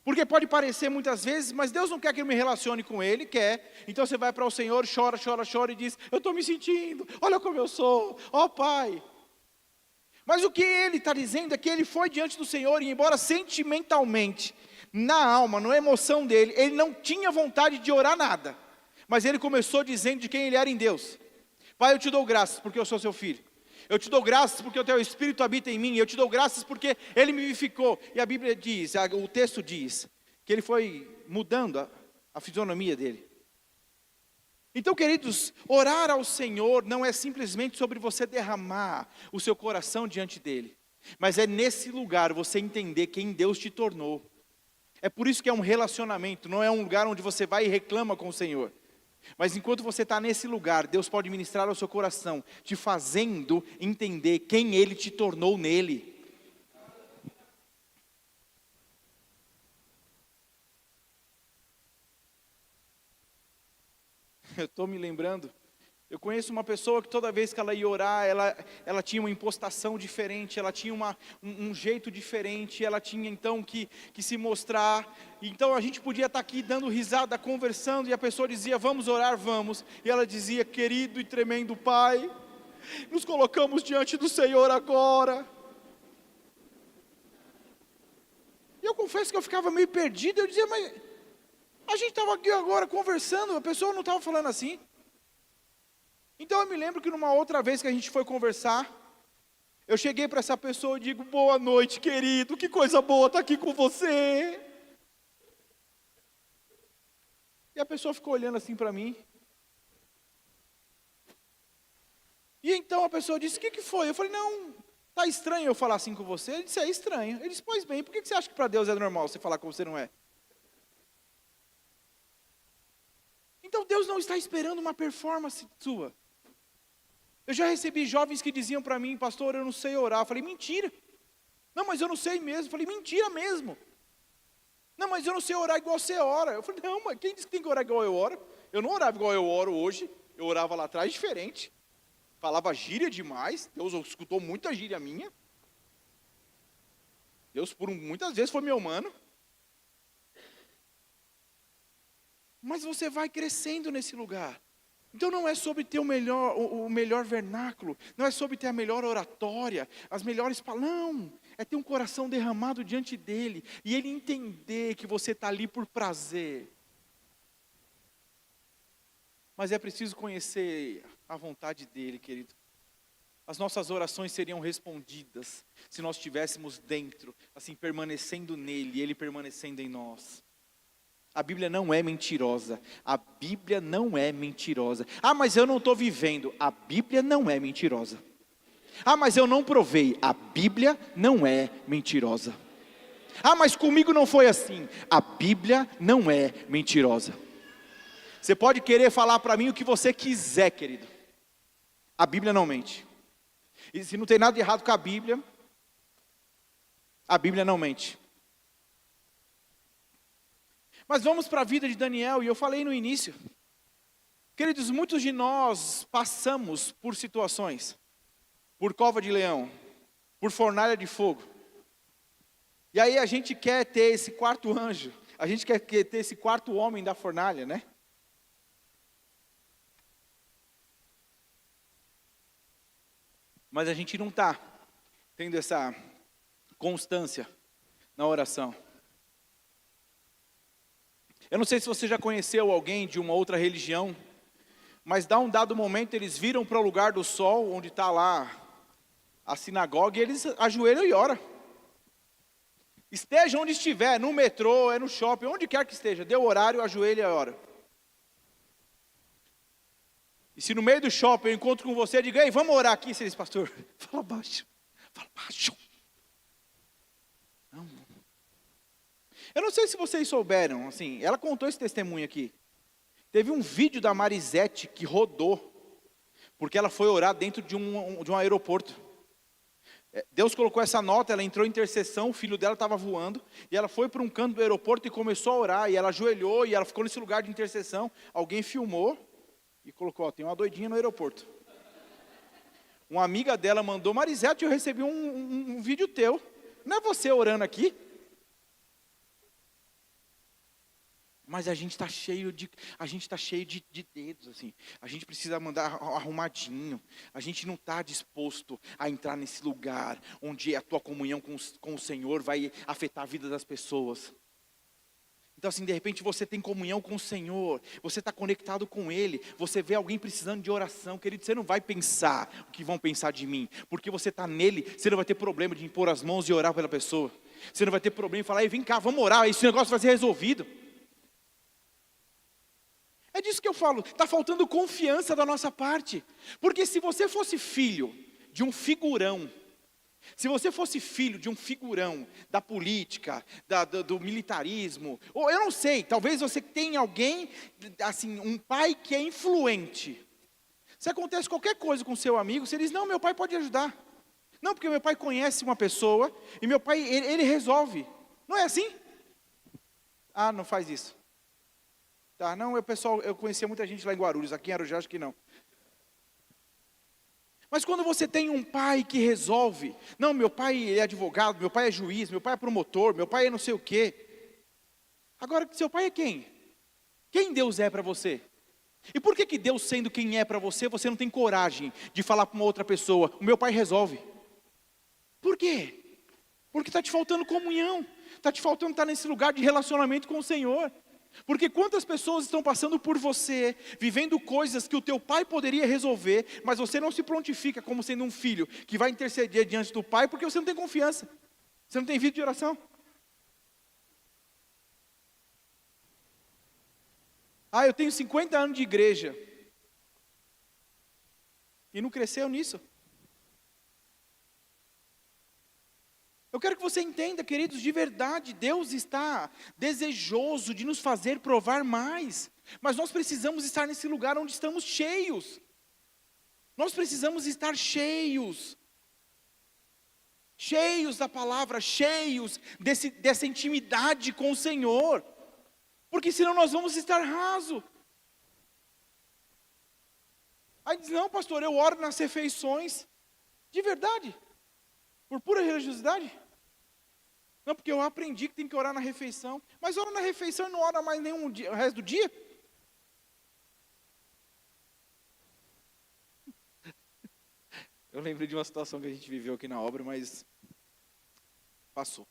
S1: porque pode parecer muitas vezes, mas Deus não quer que eu me relacione com Ele, quer. Então você vai para o Senhor, chora, chora, chora e diz, eu estou me sentindo, olha como eu sou, ó Pai. Mas o que Ele está dizendo é que Ele foi diante do Senhor e embora sentimentalmente, na alma, na emoção dele, Ele não tinha vontade de orar nada. Mas Ele começou dizendo de quem Ele era em Deus. Pai, eu te dou graças porque eu sou seu filho. Eu te dou graças porque o teu Espírito habita em mim. Eu te dou graças porque Ele me vivificou. E a Bíblia diz, o texto diz, que Ele foi mudando a fisionomia dele. Então, queridos, orar ao Senhor não é simplesmente sobre você derramar o seu coração diante dEle. Mas é nesse lugar você entender quem Deus te tornou. É por isso que é um relacionamento, não é um lugar onde você vai e reclama com o Senhor. Mas enquanto você está nesse lugar, Deus pode ministrar ao seu coração, te fazendo entender quem Ele te tornou nele. Eu estou me lembrando, eu conheço uma pessoa que toda vez que ela ia orar, ela tinha uma impostação diferente, ela tinha um jeito diferente, ela tinha então que se mostrar. Então a gente podia estar aqui dando risada, conversando, e a pessoa dizia, vamos orar, vamos. E ela dizia, querido e tremendo Pai, nos colocamos diante do Senhor agora. E eu confesso que eu ficava meio perdido, eu dizia, mas a gente estava aqui agora conversando, a pessoa não estava falando assim. Então eu me lembro que numa outra vez que a gente foi conversar, eu cheguei para essa pessoa e digo, boa noite querido, que coisa boa estar aqui com você. E a pessoa ficou olhando assim para mim. E então a pessoa disse, o que foi? Eu falei, não, está estranho eu falar assim com você? Ele disse, é estranho. Ele disse, pois bem, por que você acha que para Deus é normal você falar como você não é? Então Deus não está esperando uma performance sua. Eu já recebi jovens que diziam para mim, pastor, eu não sei orar. Eu falei, mentira. Não, mas eu não sei mesmo. Eu falei, mentira mesmo. Não, mas eu não sei orar igual você ora. Eu falei, não, mas quem disse que tem que orar igual eu oro? Eu não orava igual eu oro hoje. Eu orava lá atrás diferente. Falava gíria demais. Deus escutou muita gíria minha. Deus muitas vezes foi meu mano. Mas você vai crescendo nesse lugar. Então não é sobre ter o melhor vernáculo, não é sobre ter a melhor oratória, as melhores palavras, não. É ter um coração derramado diante dEle, e Ele entender que você está ali por prazer. Mas é preciso conhecer a vontade dEle, querido. As nossas orações seriam respondidas, se nós estivéssemos dentro, assim permanecendo nele, e Ele permanecendo em nós. A Bíblia não é mentirosa. A Bíblia não é mentirosa. Ah, mas eu não estou vivendo. A Bíblia não é mentirosa. Ah, mas eu não provei. A Bíblia não é mentirosa. Ah, mas comigo não foi assim. A Bíblia não é mentirosa. Você pode querer falar para mim o que você quiser, querido. A Bíblia não mente. E se não tem nada de errado com a Bíblia não mente. Mas vamos para a vida de Daniel, e eu falei no início. Queridos, muitos de nós passamos por situações, por cova de leão, por fornalha de fogo. E aí a gente quer ter esse quarto anjo, a gente quer ter esse quarto homem da fornalha, né? Mas a gente não está tendo essa constância na oração. Eu não sei se você já conheceu alguém de uma outra religião, mas dá um dado momento eles viram para o lugar do sol, onde está lá a sinagoga, e eles ajoelham e oram. Esteja onde estiver, no metrô, no shopping, onde quer que esteja, deu horário, ajoelha e ora. E se no meio do shopping eu encontro com você, eu digo, ei, vamos orar aqui, você diz, pastor, fala baixo. Não. Eu não sei se vocês souberam, assim, ela contou esse testemunho aqui. Teve um vídeo da Marisete que rodou, porque ela foi orar dentro de um aeroporto. Deus colocou essa nota, ela entrou em intercessão, o filho dela estava voando, e ela foi para um canto do aeroporto e começou a orar, e ela ajoelhou, e ela ficou nesse lugar de intercessão, alguém filmou, e colocou, ó, tem uma doidinha no aeroporto. Uma amiga dela mandou, Marisete, eu recebi um vídeo teu, não é você orando aqui? Mas a gente está cheio de dedos, assim. A gente precisa mandar arrumadinho. A gente não está disposto a entrar nesse lugar onde a tua comunhão com o Senhor vai afetar a vida das pessoas. Então assim, de repente você tem comunhão com o Senhor, você está conectado com Ele, você vê alguém precisando de oração, querido, você não vai pensar o que vão pensar de mim, porque você está nele, você não vai ter problema de impor as mãos e orar pela pessoa. Você não vai ter problema de falar, ei, vem cá, vamos orar, esse negócio vai ser resolvido. É disso que eu falo, está faltando confiança da nossa parte. Porque se você fosse filho de um figurão, se você fosse filho de um figurão da política, do militarismo, ou eu não sei, talvez você tenha alguém, assim, um pai que é influente. Se acontece qualquer coisa com seu amigo, você diz, não, meu pai pode ajudar. Não, porque meu pai conhece uma pessoa, e meu pai, ele resolve. Não é assim? Ah, não faz isso. Tá, não, eu conhecia muita gente lá em Guarulhos, aqui em Arujá acho que não. Mas quando você tem um pai que resolve, não, meu pai é advogado, meu pai é juiz, meu pai é promotor, meu pai é não sei o quê. Agora, seu pai é quem? Quem Deus é para você? E por que Deus, sendo quem é para você, você não tem coragem de falar para uma outra pessoa, o meu pai resolve? Por quê? Porque está te faltando comunhão, está te faltando estar nesse lugar de relacionamento com o Senhor. Porque quantas pessoas estão passando por você, vivendo coisas que o teu pai poderia resolver, mas você não se prontifica como sendo um filho que vai interceder diante do pai, porque você não tem confiança, você não tem vida de oração. Ah, eu tenho 50 anos de igreja, e não cresceu nisso. Eu quero que você entenda, queridos, de verdade, Deus está desejoso de nos fazer provar mais, mas nós precisamos estar nesse lugar onde estamos cheios. Nós precisamos estar cheios da palavra, cheios dessa intimidade com o Senhor, porque senão nós vamos estar raso. Aí diz, não pastor, eu oro nas refeições, de verdade? Por pura religiosidade? Não, porque eu aprendi que tem que orar na refeição. Mas ora na refeição e não ora mais nenhum dia, o resto do dia? Eu lembrei de uma situação que a gente viveu aqui na obra, mas passou.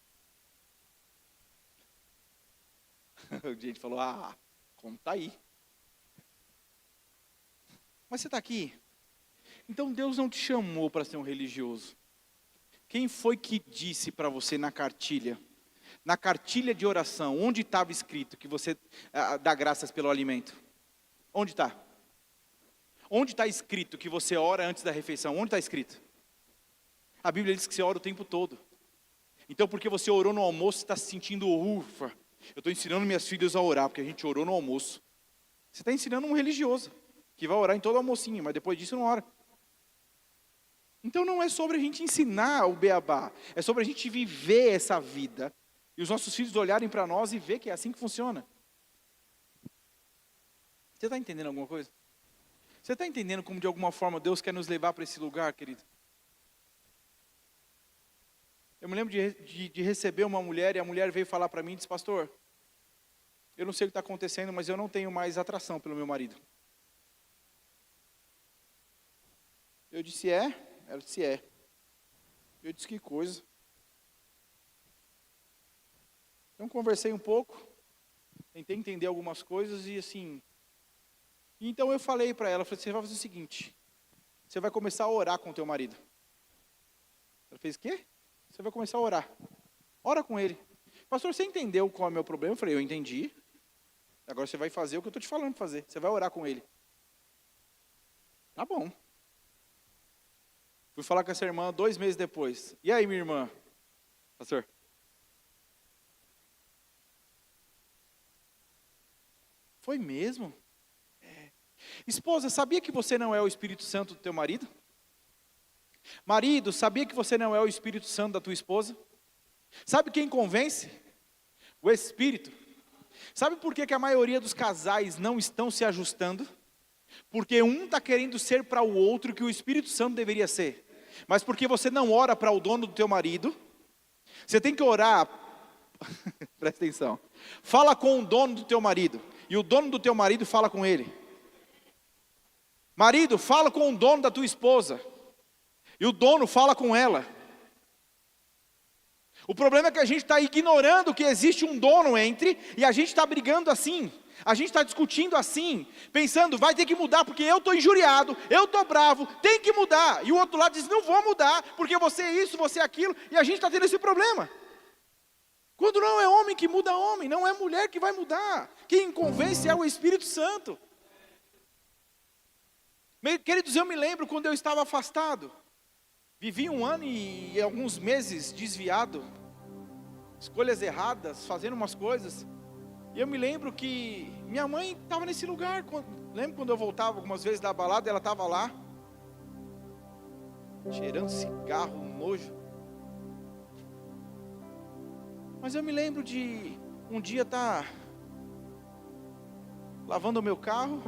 S1: O gente falou, conta aí. Mas você está aqui? Então Deus não te chamou para ser um religioso. Quem foi que disse para você na cartilha de oração, onde estava escrito que você dá graças pelo alimento? Onde está? Onde está escrito que você ora antes da refeição? Onde está escrito? A Bíblia diz que você ora o tempo todo. Então, porque você orou no almoço, você está se sentindo, ufa, eu estou ensinando minhas filhas a orar, porque a gente orou no almoço. Você está ensinando um religioso, que vai orar em todo almocinho, mas depois disso não ora. Então não é sobre a gente ensinar o beabá, é sobre a gente viver essa vida, e os nossos filhos olharem para nós e ver que é assim que funciona. Você está entendendo alguma coisa? Você está entendendo como de alguma forma Deus quer nos levar para esse lugar, querido? Eu me lembro de receber uma mulher, e a mulher veio falar para mim e disse: pastor, eu não sei o que está acontecendo, mas eu não tenho mais atração pelo meu marido. Eu disse: é? Ela disse: é. Eu disse: que coisa. Então conversei um pouco, tentei entender algumas coisas e assim... Então eu falei para ela, falei: você vai fazer o seguinte, você vai começar a orar com o teu marido. Ela fez: quê? Você vai começar a orar. Ora com ele. Pastor, você entendeu qual é o meu problema? Eu falei: eu entendi. Agora você vai fazer o que eu estou te falando para fazer. Você vai orar com ele. Tá bom. Fui falar com essa irmã 2 meses depois. E aí, minha irmã? Pastor? Foi mesmo? É. Esposa, sabia que você não é o Espírito Santo do teu marido? Marido, sabia que você não é o Espírito Santo da tua esposa? Sabe quem convence? O Espírito. Sabe por que a maioria dos casais não estão se ajustando? Porque um está querendo ser para o outro o que o Espírito Santo deveria ser. Mas porque você não ora para o dono do teu marido, você tem que orar, presta atenção, fala com o dono do teu marido, e o dono do teu marido fala com ele. Marido, fala com o dono da tua esposa, e o dono fala com ela. O problema é que a gente está ignorando que existe um dono entre, e a gente está brigando assim, a gente está discutindo assim, pensando: vai ter que mudar porque eu estou injuriado, eu estou bravo, tem que mudar. E o outro lado diz: não vou mudar, porque você é isso, você é aquilo, e a gente está tendo esse problema. Quando não é homem que muda homem, não é mulher que vai mudar, quem convence é o Espírito Santo. Queridos, eu me lembro quando eu estava afastado, vivi 1 ano e alguns meses desviado, escolhas erradas, fazendo umas coisas. E eu me lembro que minha mãe estava nesse lugar. Lembro quando eu voltava algumas vezes da balada, ela estava lá, cheirando cigarro, nojo. Mas eu me lembro de um dia estar lavando o meu carro,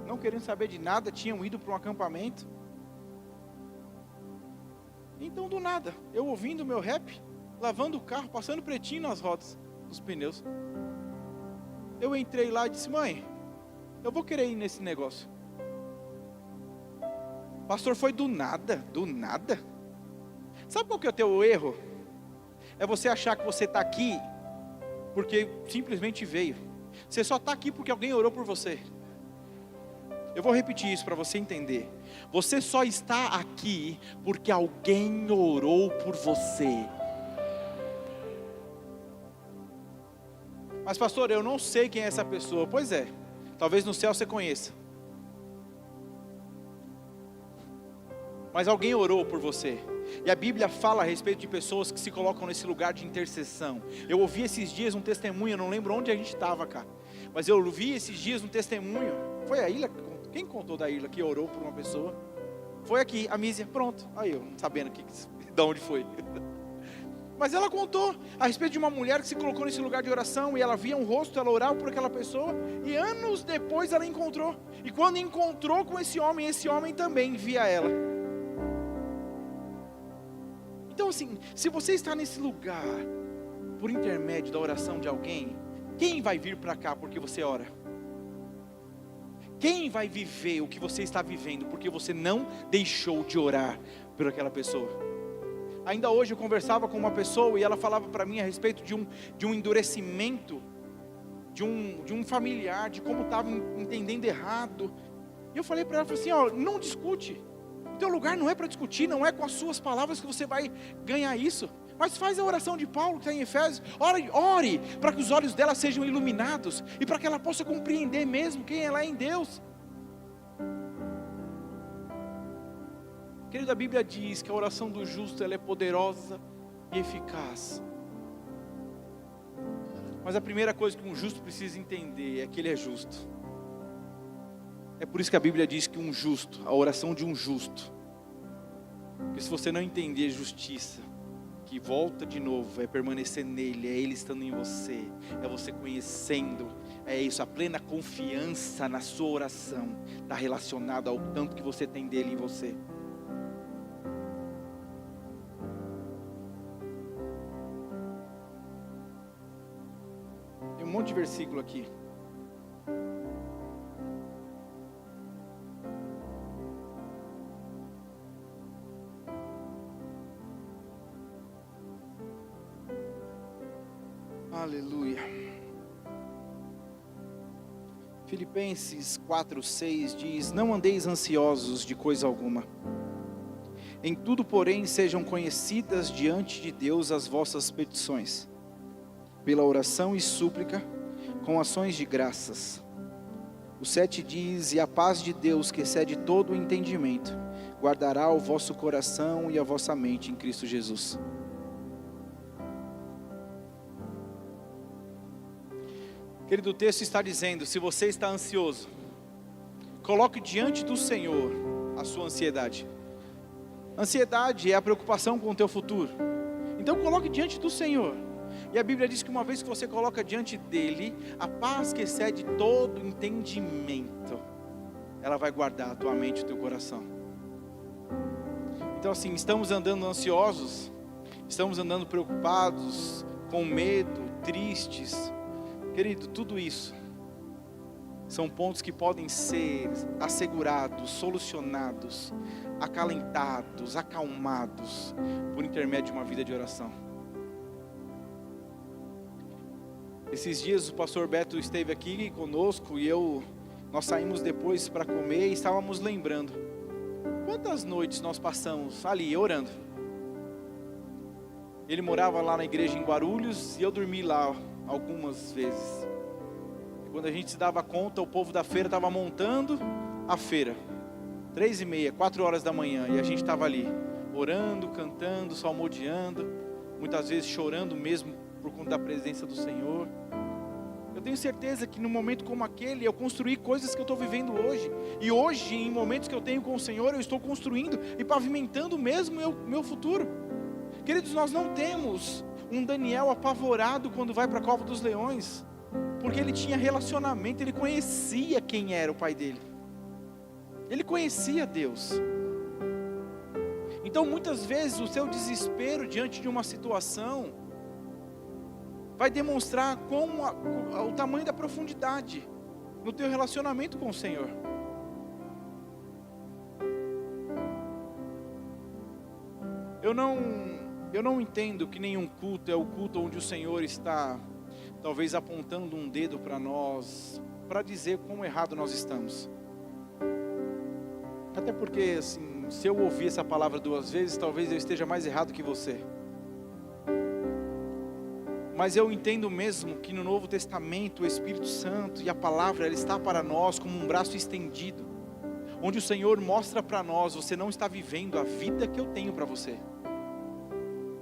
S1: não querendo saber de nada, tinham ido para um acampamento. Então do nada, eu ouvindo meu rap, lavando o carro, passando pretinho nas rodas, nos pneus. Eu entrei lá e disse: mãe, eu vou querer ir nesse negócio. Pastor, foi do nada, do nada. Sabe qual que é o teu erro? É você achar que você está aqui porque simplesmente veio. Você só está aqui porque alguém orou por você. Eu vou repetir isso para você entender. Você só está aqui porque alguém orou por você. Mas pastor, eu não sei quem é essa pessoa. Pois é, talvez no céu você conheça. Mas alguém orou por você. E a Bíblia fala a respeito de pessoas que se colocam nesse lugar de intercessão. Eu ouvi esses dias um testemunho, eu não lembro onde a gente estava, cara. Mas eu ouvi esses dias um testemunho. Foi a Ilha, quem contou da Ilha que orou por uma pessoa? Foi aqui, a Mísia, pronto. Aí eu, não sabendo de onde foi. Mas ela contou a respeito de uma mulher que se colocou nesse lugar de oração, e ela via um rosto, ela orava por aquela pessoa, e anos depois ela encontrou. E quando encontrou com esse homem também via ela. Então assim, se você está nesse lugar, por intermédio da oração de alguém, quem vai vir para cá porque você ora? Quem vai viver o que você está vivendo porque você não deixou de orar por aquela pessoa? Ainda hoje eu conversava com uma pessoa e ela falava para mim a respeito de um endurecimento, de um familiar, de como estava entendendo errado. E eu falei para ela, falei assim: ó, não discute. O teu lugar não é para discutir, não é com as suas palavras que você vai ganhar isso. Mas faz a oração de Paulo que está em Efésios. Ore para que os olhos dela sejam iluminados e para que ela possa compreender mesmo quem ela é em Deus. Querido, a Bíblia diz que a oração do justo ela é poderosa e eficaz. Mas a primeira coisa que um justo precisa entender é que ele é justo. É por isso que a Bíblia diz que um justo, a oração de um justo, porque se você não entender justiça, que volta de novo, é permanecer nele, é ele estando em você, é você conhecendo, é isso, a plena confiança na sua oração, está relacionada ao tanto que você tem dele em você. monte de versículo aqui. Aleluia. Filipenses 4:6 diz: não andeis ansiosos de coisa alguma. Em tudo, porém, sejam conhecidas diante de Deus as vossas petições, pela oração e súplica, com ações de graças. O 7 diz: e a paz de Deus, que excede todo o entendimento, guardará o vosso coração e a vossa mente em Cristo Jesus. Querido, o texto está dizendo: se você está ansioso, coloque diante do Senhor a sua ansiedade. Ansiedade é a preocupação com o teu futuro. Então coloque diante do Senhor. E a Bíblia diz que uma vez que você coloca diante dele, a paz que excede todo entendimento, ela vai guardar a tua mente e o teu coração. Então assim, estamos andando ansiosos, estamos andando preocupados, com medo, tristes. Querido, tudo isso são pontos que podem ser assegurados, solucionados, acalentados, acalmados por intermédio de uma vida de oração. Esses dias o pastor Beto esteve aqui conosco e nós saímos depois para comer e estávamos lembrando quantas noites nós passamos ali orando. Ele morava lá na igreja em Guarulhos e eu dormi lá algumas vezes. E quando a gente se dava conta, o povo da feira estava montando a feira, 3:30, 4 horas da manhã, e a gente estava ali, orando, cantando, salmodiando, muitas vezes chorando mesmo, por conta da presença do Senhor. Eu tenho certeza que num momento como aquele, eu construí coisas que eu estou vivendo hoje, e hoje, em momentos que eu tenho com o Senhor, eu estou construindo e pavimentando mesmo meu futuro. Queridos, nós não temos um Daniel apavorado quando vai para a cova dos leões, porque ele tinha relacionamento, ele conhecia quem era o pai dele, ele conhecia Deus. Então muitas vezes o seu desespero diante de uma situação vai demonstrar o tamanho da profundidade no teu relacionamento com o Senhor. Eu não entendo que nenhum culto é o culto onde o Senhor está talvez apontando um dedo para nós, para dizer quão errado nós estamos. Até porque assim, se eu ouvir essa palavra 2 vezes, talvez eu esteja mais errado que você. Mas eu entendo mesmo que no Novo Testamento o Espírito Santo e a palavra, ela está para nós como um braço estendido, onde o Senhor mostra para nós: você não está vivendo a vida que eu tenho para você,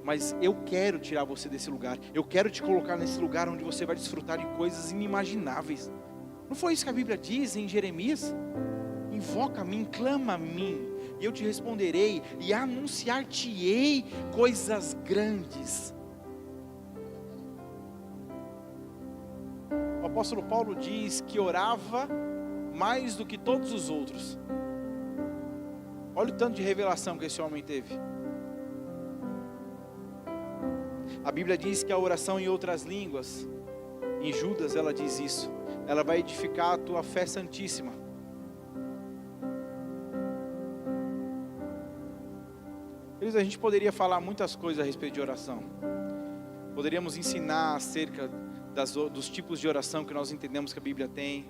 S1: mas eu quero tirar você desse lugar, eu quero te colocar nesse lugar onde você vai desfrutar de coisas inimagináveis. Não foi isso que a Bíblia diz em Jeremias? Invoca a mim, clama a mim, e eu te responderei, e anunciar-te-ei coisas grandes. O apóstolo Paulo diz que orava mais do que todos os outros. Olha o tanto de revelação que esse homem teve. A Bíblia diz que a oração em outras línguas, em Judas ela diz isso, ela vai edificar a tua fé santíssima. A gente poderia falar muitas coisas a respeito de oração. Poderíamos ensinar acerca dos tipos de oração que nós entendemos que a Bíblia tem.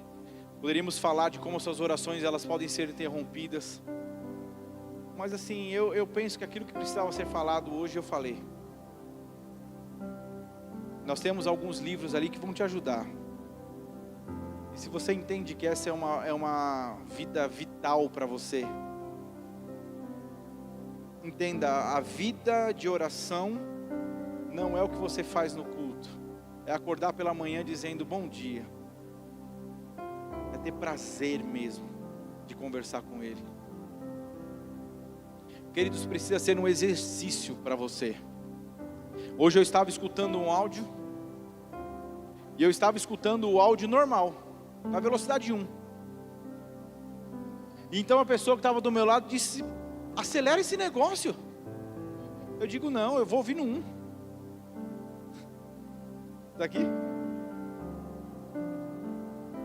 S1: Poderíamos falar de como essas orações elas podem ser interrompidas. Mas assim, eu penso que aquilo que precisava ser falado hoje eu falei. Nós temos alguns livros ali que vão te ajudar. E se você entende que essa é uma vida vital para você, entenda, a vida de oração não é o que você faz no culto. É acordar pela manhã dizendo bom dia. É ter prazer mesmo de conversar com Ele. Queridos, precisa ser um exercício para você. Hoje eu estava escutando um áudio, e eu estava escutando o áudio normal, na velocidade 1. E então a pessoa que estava do meu lado disse: acelera esse negócio. Eu digo: não, eu vou ouvir no 1. Daqui.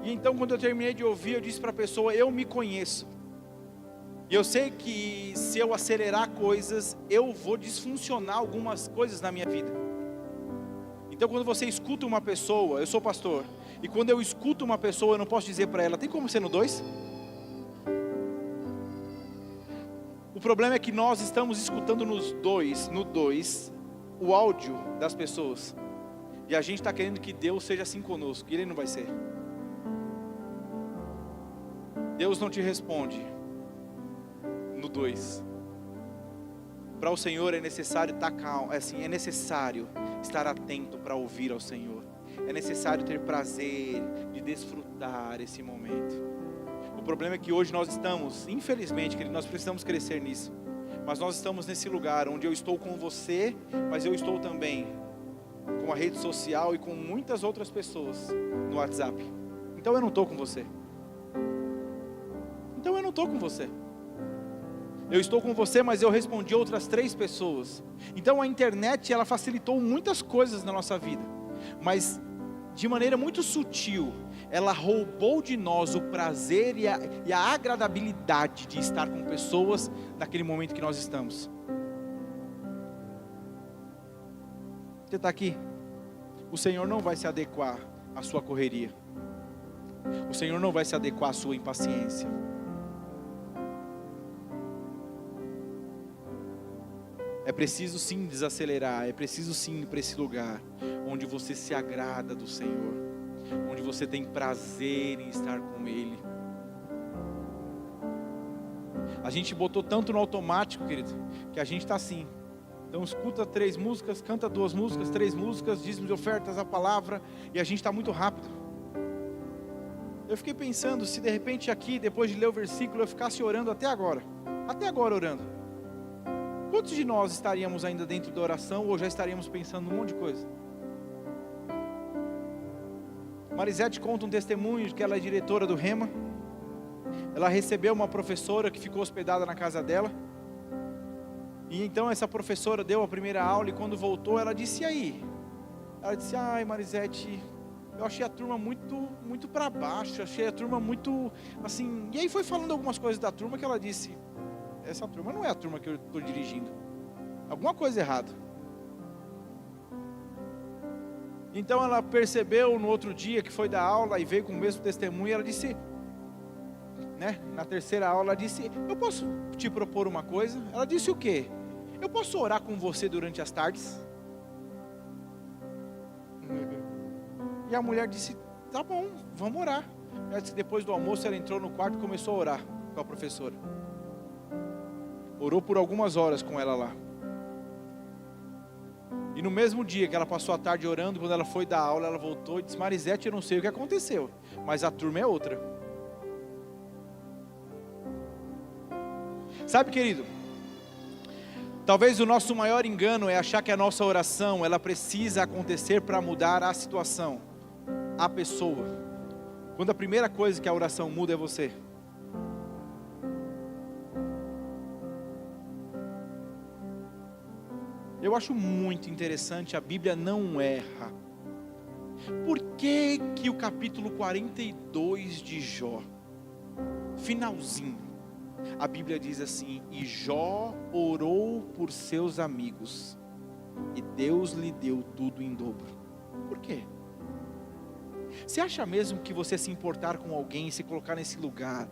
S1: E então quando eu terminei de ouvir, eu disse para a pessoa: eu me conheço. E eu sei que se eu acelerar coisas, eu vou disfuncionar algumas coisas na minha vida. Então quando você escuta uma pessoa, eu sou pastor, e quando eu escuto uma pessoa, eu não posso dizer para ela: tem como ser no 2? O problema é que nós estamos escutando no 2, o áudio das pessoas. E a gente está querendo que Deus seja assim conosco, e Ele não vai ser. Deus não te responde no 2. Para o Senhor é necessário estar calmo, é necessário estar atento para ouvir ao Senhor. É necessário ter prazer de desfrutar esse momento. O problema é que hoje nós estamos, infelizmente, querido, nós precisamos crescer nisso. Mas nós estamos nesse lugar onde eu estou com você, mas eu estou também com a rede social e com muitas outras pessoas no WhatsApp. Então eu não estou com você. Eu estou com você, mas eu respondi outras 3 pessoas. Então a internet, ela facilitou muitas coisas na nossa vida, mas de maneira muito sutil, ela roubou de nós o prazer e a agradabilidade de estar com pessoas naquele momento que nós estamos. Você está aqui? O Senhor não vai se adequar à sua correria. O Senhor não vai se adequar à sua impaciência. É preciso sim desacelerar, é preciso sim ir para esse lugar onde você se agrada do Senhor, onde você tem prazer em estar com Ele. A gente botou tanto no automático, querido, que a gente está assim. Então escuta 3 músicas, canta 2 músicas, 3 músicas, dízimos e ofertas, a palavra, e a gente está muito rápido. Eu fiquei pensando, se de repente aqui, depois de ler o versículo, eu ficasse orando até agora orando. Quantos de nós estaríamos ainda dentro da oração ou já estaríamos pensando num monte de coisa? Marisete conta um testemunho de que ela é diretora do Rema. Ela recebeu uma professora que ficou hospedada na casa dela. E então essa professora deu a primeira aula e quando voltou ela disse: e aí? Ela disse: ai Marisete, eu achei a turma muito para baixo, achei a turma muito assim. E aí foi falando algumas coisas da turma que ela disse: essa turma não é a turma que eu estou dirigindo, alguma coisa errada. Então ela percebeu no outro dia que foi da aula e veio com o mesmo testemunho. Ela disse, na terceira aula, ela disse: eu posso te propor uma coisa? Ela disse: o quê? Eu posso orar com você durante as tardes? E a mulher disse: tá bom, vamos orar. Ela disse que depois do almoço ela entrou no quarto e começou a orar com a professora. Orou por algumas horas com ela lá. E no mesmo dia que ela passou a tarde orando, quando ela foi dar aula, ela voltou e disse: Marisete, eu não sei o que aconteceu, mas a turma é outra. Sabe, querido, talvez o nosso maior engano é achar que a nossa oração, ela precisa acontecer para mudar a situação, a pessoa, quando a primeira coisa que a oração muda é você. Eu acho muito interessante, a Bíblia não erra. Por que que o capítulo 42 de Jó, finalzinho, a Bíblia diz assim: e Jó orou por seus amigos, e Deus lhe deu tudo em dobro. Por quê? Você acha mesmo que você se importar com alguém e se colocar nesse lugar,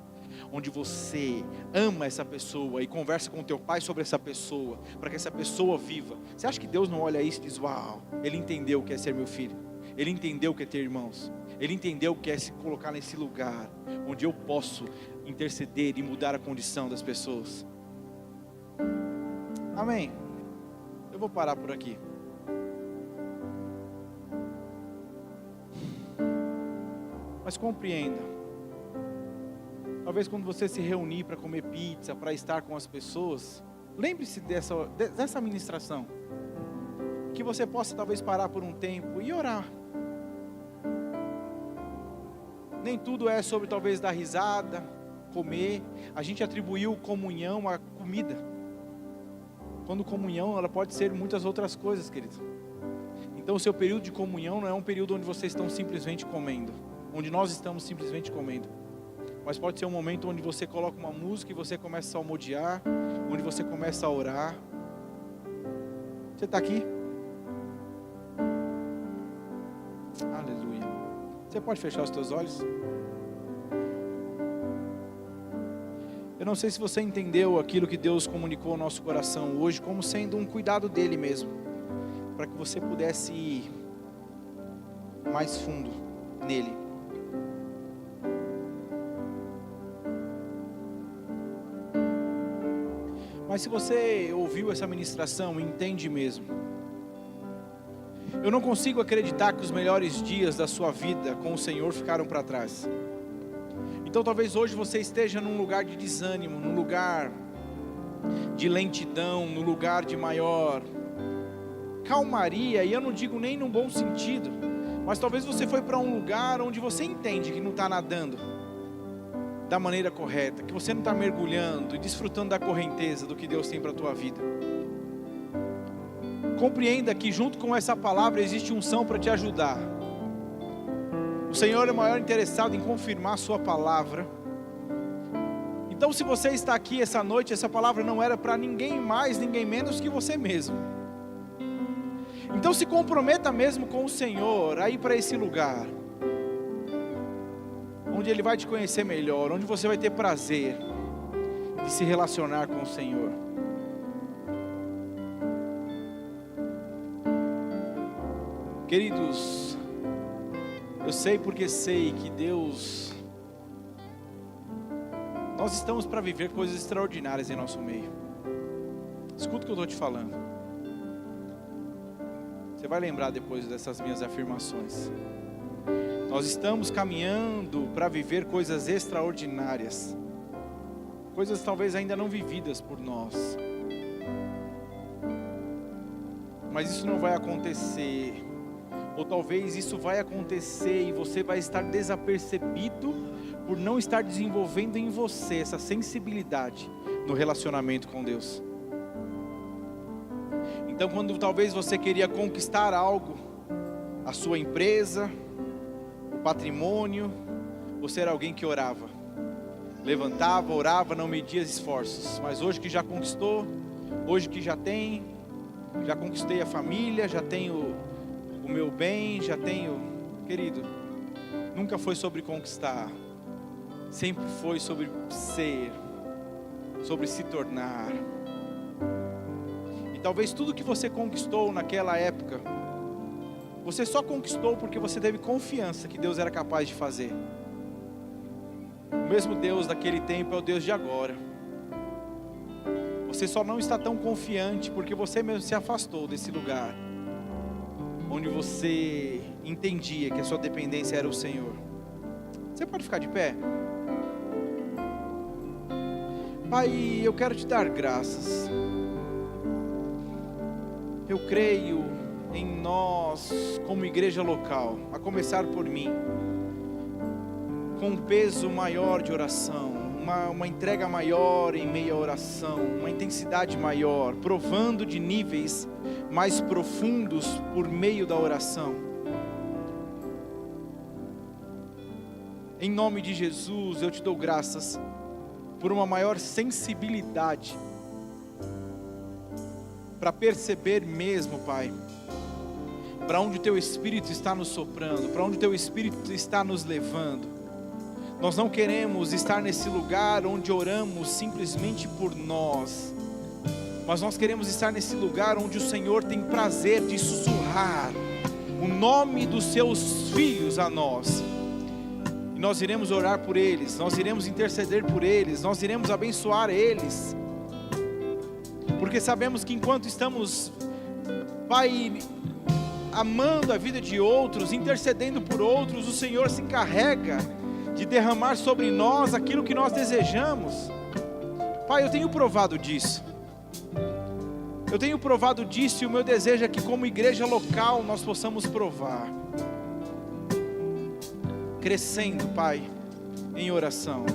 S1: onde você ama essa pessoa e conversa com teu pai sobre essa pessoa, para que essa pessoa viva, você acha que Deus não olha isso e diz: uau, ele entendeu o que é ser meu filho, ele entendeu o que é ter irmãos, ele entendeu o que é se colocar nesse lugar, onde eu posso interceder e mudar a condição das pessoas? Amém? Eu vou parar por aqui. Mas compreenda, talvez quando você se reunir para comer pizza, para estar com as pessoas, lembre-se dessa ministração, que você possa talvez parar por um tempo e orar. Nem tudo é sobre talvez dar risada, comer. A gente atribuiu comunhão à comida, quando comunhão ela pode ser muitas outras coisas, querido. Então o seu período de comunhão não é um período onde vocês estão simplesmente comendo. onde nós estamos simplesmente comendo. Mas pode ser um momento onde você coloca uma música e você começa a salmodiar, onde você começa a orar. Você está aqui? Aleluia. Você pode fechar os teus olhos? Eu não sei se você entendeu aquilo que Deus comunicou ao nosso coração hoje como sendo um cuidado dele mesmo, para que você pudesse ir mais fundo nele. Mas se você ouviu essa ministração e entende mesmo, eu não consigo acreditar que os melhores dias da sua vida com o Senhor ficaram para trás. Então talvez hoje você esteja num lugar de desânimo, num lugar de lentidão, num lugar de maior calmaria, e eu não digo nem num bom sentido, mas talvez você foi para um lugar onde você entende que não está nadando da maneira correta, que você não está mergulhando e desfrutando da correnteza do que Deus tem para a tua vida. Compreenda que junto com essa palavra existe unção para te ajudar. O Senhor é o maior interessado em confirmar a sua palavra. Então se você está aqui essa noite, essa palavra não era para ninguém mais, ninguém menos que você mesmo. Então se comprometa mesmo com o Senhor a ir para esse lugar, onde Ele vai te conhecer melhor, onde você vai ter prazer de se relacionar com o Senhor. Queridos, eu sei porque sei que Deus, nós estamos para viver coisas extraordinárias em nosso meio. Escuta o que eu estou te falando. Você vai lembrar depois dessas minhas afirmações. Nós estamos caminhando para viver coisas extraordinárias, coisas talvez ainda não vividas por nós. Mas isso não vai acontecer, ou talvez isso vai acontecer e você vai estar desapercebido por não estar desenvolvendo em você essa sensibilidade no relacionamento com Deus. Então quando talvez você queria conquistar algo, a sua empresa, o patrimônio, você era alguém que orava, levantava, orava, não media esforços. Mas hoje que já conquistou, hoje que já conquistei a família, já tenho o meu bem, já tenho, querido, nunca foi sobre conquistar, sempre foi sobre ser, sobre se tornar. E talvez tudo que você conquistou naquela época, você só conquistou porque você teve confiança que Deus era capaz de fazer. O mesmo Deus daquele tempo é o Deus de agora. Você só não está tão confiante porque você mesmo se afastou desse lugar onde você entendia que a sua dependência era o Senhor. Você pode ficar de pé? Pai, eu quero te dar graças. Eu creio em nós, como igreja local, a começar por mim, com um peso maior de oração, uma entrega maior em meio à oração, uma intensidade maior, provando de níveis mais profundos por meio da oração. Em nome de Jesus, eu te dou graças por uma maior sensibilidade para perceber mesmo, Pai, para onde o Teu Espírito está nos soprando, para onde o Teu Espírito está nos levando. Nós não queremos estar nesse lugar onde oramos simplesmente por nós, mas nós queremos estar nesse lugar onde o Senhor tem prazer de sussurrar o nome dos Seus filhos a nós. E nós iremos orar por eles, nós iremos interceder por eles, nós iremos abençoar eles, porque sabemos que enquanto estamos, Pai, amando a vida de outros, intercedendo por outros, o Senhor se encarrega de derramar sobre nós aquilo que nós desejamos. Pai, eu tenho provado disso. Eu tenho provado disso e o meu desejo é que como igreja local nós possamos provar. Crescendo, Pai, em oração.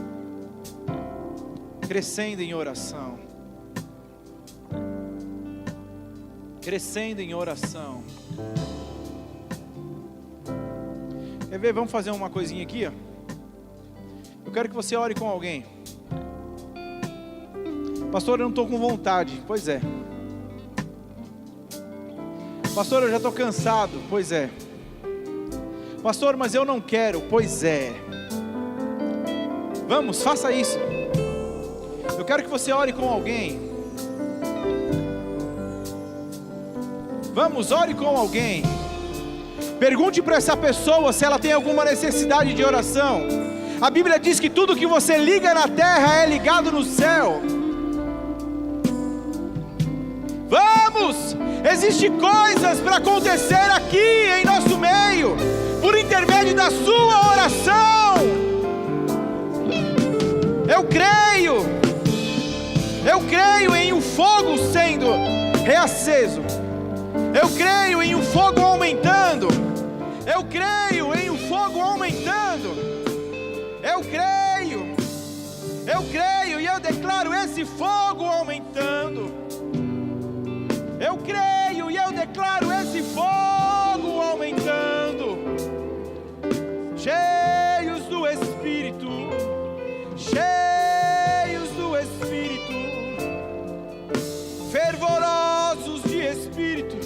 S1: Crescendo em oração. Crescendo em oração. Quer ver? Vamos fazer uma coisinha aqui, ó. Eu quero que você ore com alguém. Pastor, eu não estou com vontade. Pois é. Pastor, eu já estou cansado. Pois é. Pastor, mas eu não quero. Pois é. Vamos, faça isso. Eu quero que você ore com alguém. Vamos, ore com alguém. Pergunte para essa pessoa se ela tem alguma necessidade de oração. A Bíblia diz que tudo que você liga na terra é ligado no céu. Vamos! Existem coisas para acontecer aqui em nosso meio, por intermédio da sua oração. Eu creio em um fogo sendo reaceso. Eu creio em um fogo aumentando. Eu creio em um fogo aumentando. Eu creio e eu declaro esse fogo aumentando. Eu creio e eu declaro esse fogo aumentando. Cheios do Espírito, cheios do Espírito, fervorosos de Espírito,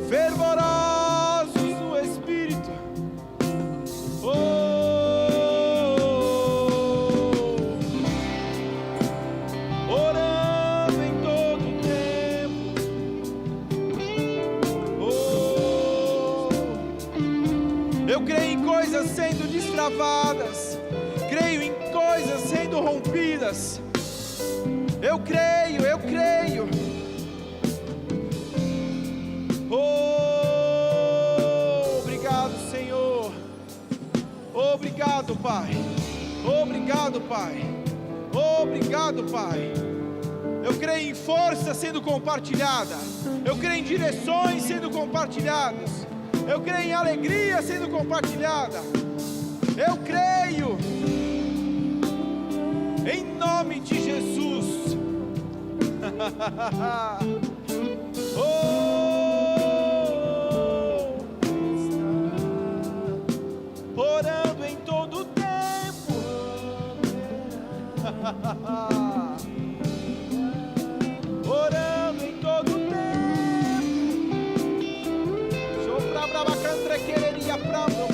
S1: fervorosos do Espírito. Orando em todo tempo. Eu creio em coisas sendo destravadas. Creio em coisas sendo rompidas. Eu creio. Obrigado, Senhor. Obrigado, Pai. Obrigado, Pai. Obrigado, Pai. Eu creio em força sendo compartilhada. Eu creio em direções sendo compartilhadas. Eu creio em alegria sendo compartilhada. Eu creio. Em nome de Jesus. Orando em todo tempo. Orando em todo tempo. Sopra brava cantre quereria prambo,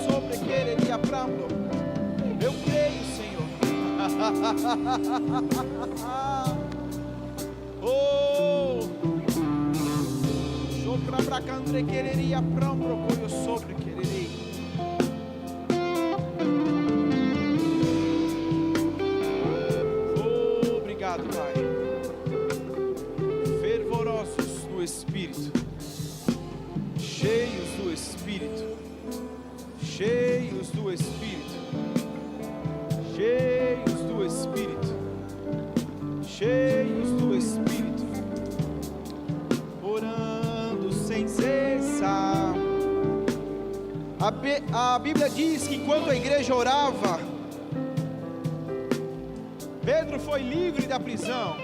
S1: sobre quereria prambo. Eu creio, Senhor. Oh, sopra pra cantre quereria prambo, coio sobre quereria. Oh, obrigado, Pai. Fervorosos do Espírito, cheios do Espírito, cheios do Espírito, cheios do Espírito, cheios do Espírito, orando sem cessar. A Bíblia diz que enquanto a igreja orava, Pedro foi livre da prisão.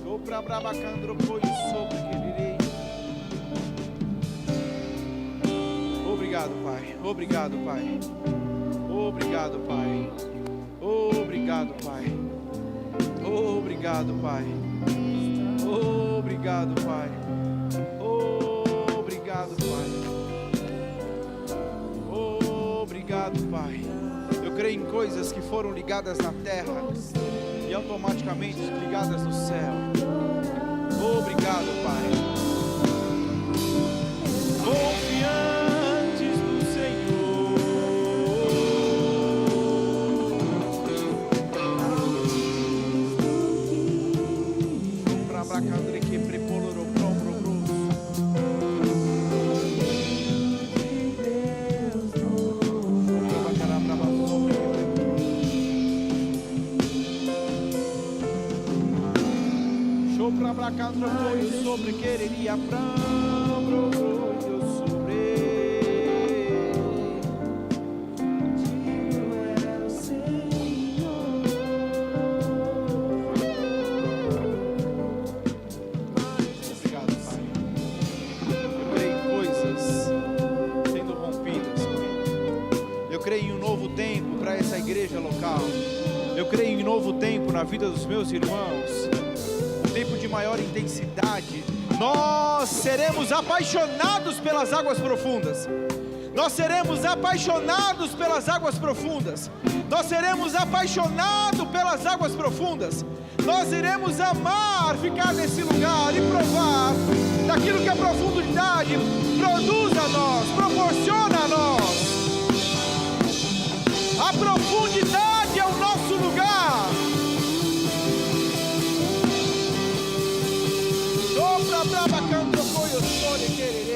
S1: Sopra brabacandro coio sobre querirei. Obrigado, Pai. Obrigado, Pai. Obrigado, Pai. Obrigado, Pai. Obrigado, Pai. Obrigado, Pai. Obrigado, Pai. Obrigado, Pai. Eu creio em coisas que foram ligadas na terra e automaticamente ligadas no céu. Obrigado, Pai. Confiantes no Senhor. Pra bracandre que prepoloro prombro grosso. Sopra bracandro coio sobre quereria prambro coio sobre. Obrigado, Pai. na vida dos meus irmãos, um tempo de maior intensidade. Nós seremos apaixonados pelas águas profundas. Nós seremos apaixonados pelas águas profundas. Nós seremos apaixonados pelas águas profundas. Nós iremos amar ficar nesse lugar e provar daquilo que a profundidade produz a nós, proporciona a nós. A profundidade é o nosso lugar. Sopra braba canto coio sole quererei.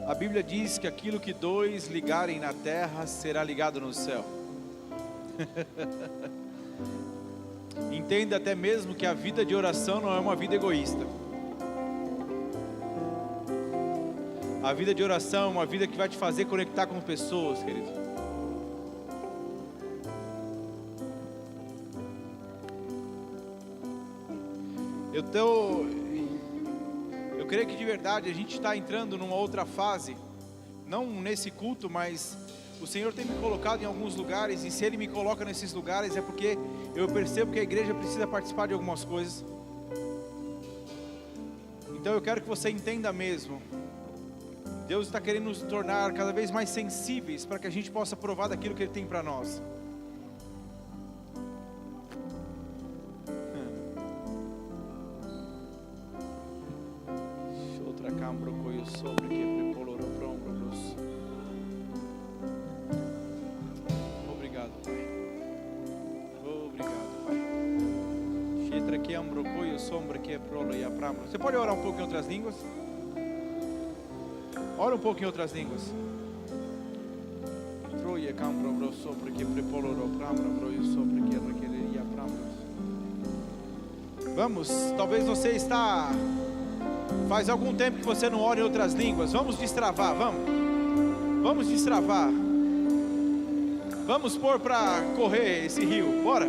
S1: A Bíblia diz que aquilo que dois ligarem na terra será ligado no céu. Entenda até mesmo que a vida de oração não é uma vida egoísta. A vida de oração é uma vida que vai te fazer conectar com pessoas, querido. Eu creio que de verdade a gente está entrando numa outra fase, não nesse culto, mas o Senhor tem me colocado em alguns lugares, e se Ele me coloca nesses lugares é porque eu percebo que a igreja precisa participar de algumas coisas. Então eu quero que você entenda mesmo, Deus está querendo nos tornar cada vez mais sensíveis para que a gente possa provar daquilo que Ele tem para nós. Obrigado, Pai. Obrigado, Pai. Você pode orar um pouco em outras línguas? Ora um pouco em outras línguas. Vamos, talvez você está... Faz algum tempo que você não ora em outras línguas. Vamos destravar, vamos. Vamos destravar. Vamos pôr para correr esse rio, bora.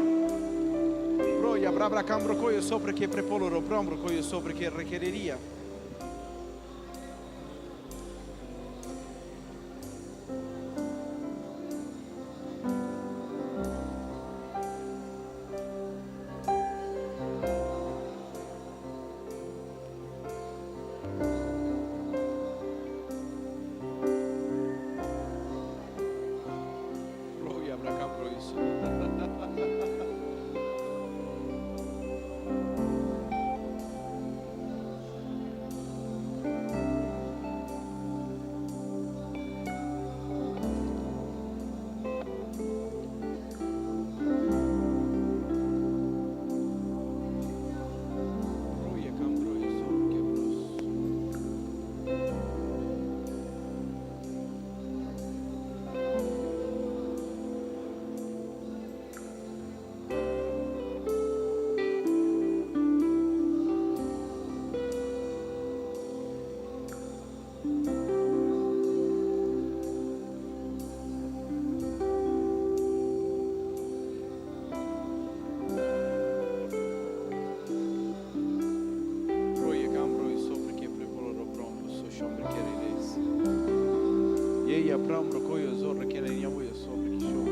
S1: Proia brabra cambro coio sobre que prepoloro prombro coio sobre que requereria. prambro koyo zorra quereria moyo sobre que show.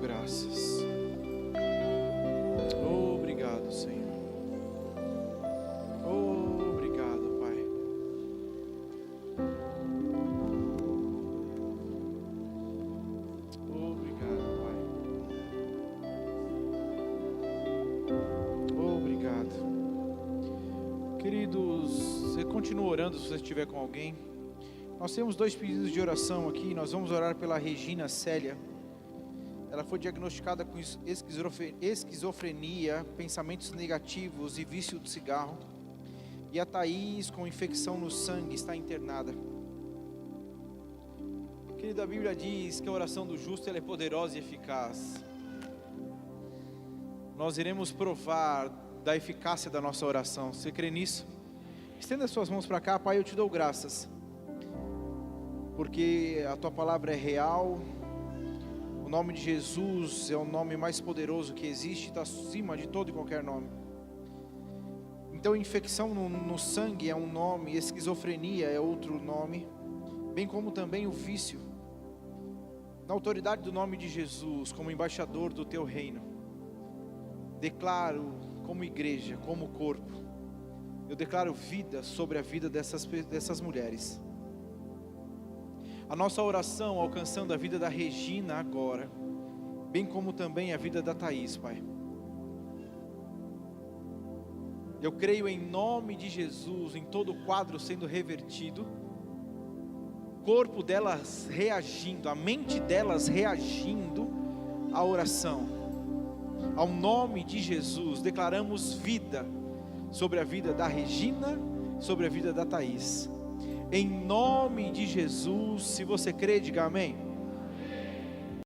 S1: Graças. Obrigado, Senhor. Obrigado, Pai. Obrigado, Pai. Obrigado. Queridos, você continua orando se você estiver com alguém. Nós temos 2 pedidos de oração aqui. Nós vamos orar pela Regina Célia. Ela foi diagnosticada com esquizofrenia, pensamentos negativos e vício do cigarro. E a Thaís, com infecção no sangue, está internada. Querida, a Bíblia diz que a oração do justo ela é poderosa e eficaz. Nós iremos provar da eficácia da nossa oração. Você crê nisso? Estenda as suas mãos para cá. Pai, eu te dou graças, porque a tua palavra é real. O nome de Jesus é o nome mais poderoso que existe, está acima de todo e qualquer nome. Então, infecção no sangue é um nome, esquizofrenia é outro nome, bem como também o vício. Na autoridade do nome de Jesus, como embaixador do teu reino, declaro como igreja, como corpo, eu declaro vida sobre a vida dessas mulheres. A nossa oração alcançando a vida da Regina agora, bem como também a vida da Thaís, Pai. Eu creio em nome de Jesus, em todo o quadro sendo revertido, corpo delas reagindo, a mente delas reagindo à oração. Ao nome de Jesus, declaramos vida sobre a vida da Regina, sobre a vida da Thaís. em nome de Jesus. Se você crê, diga amém.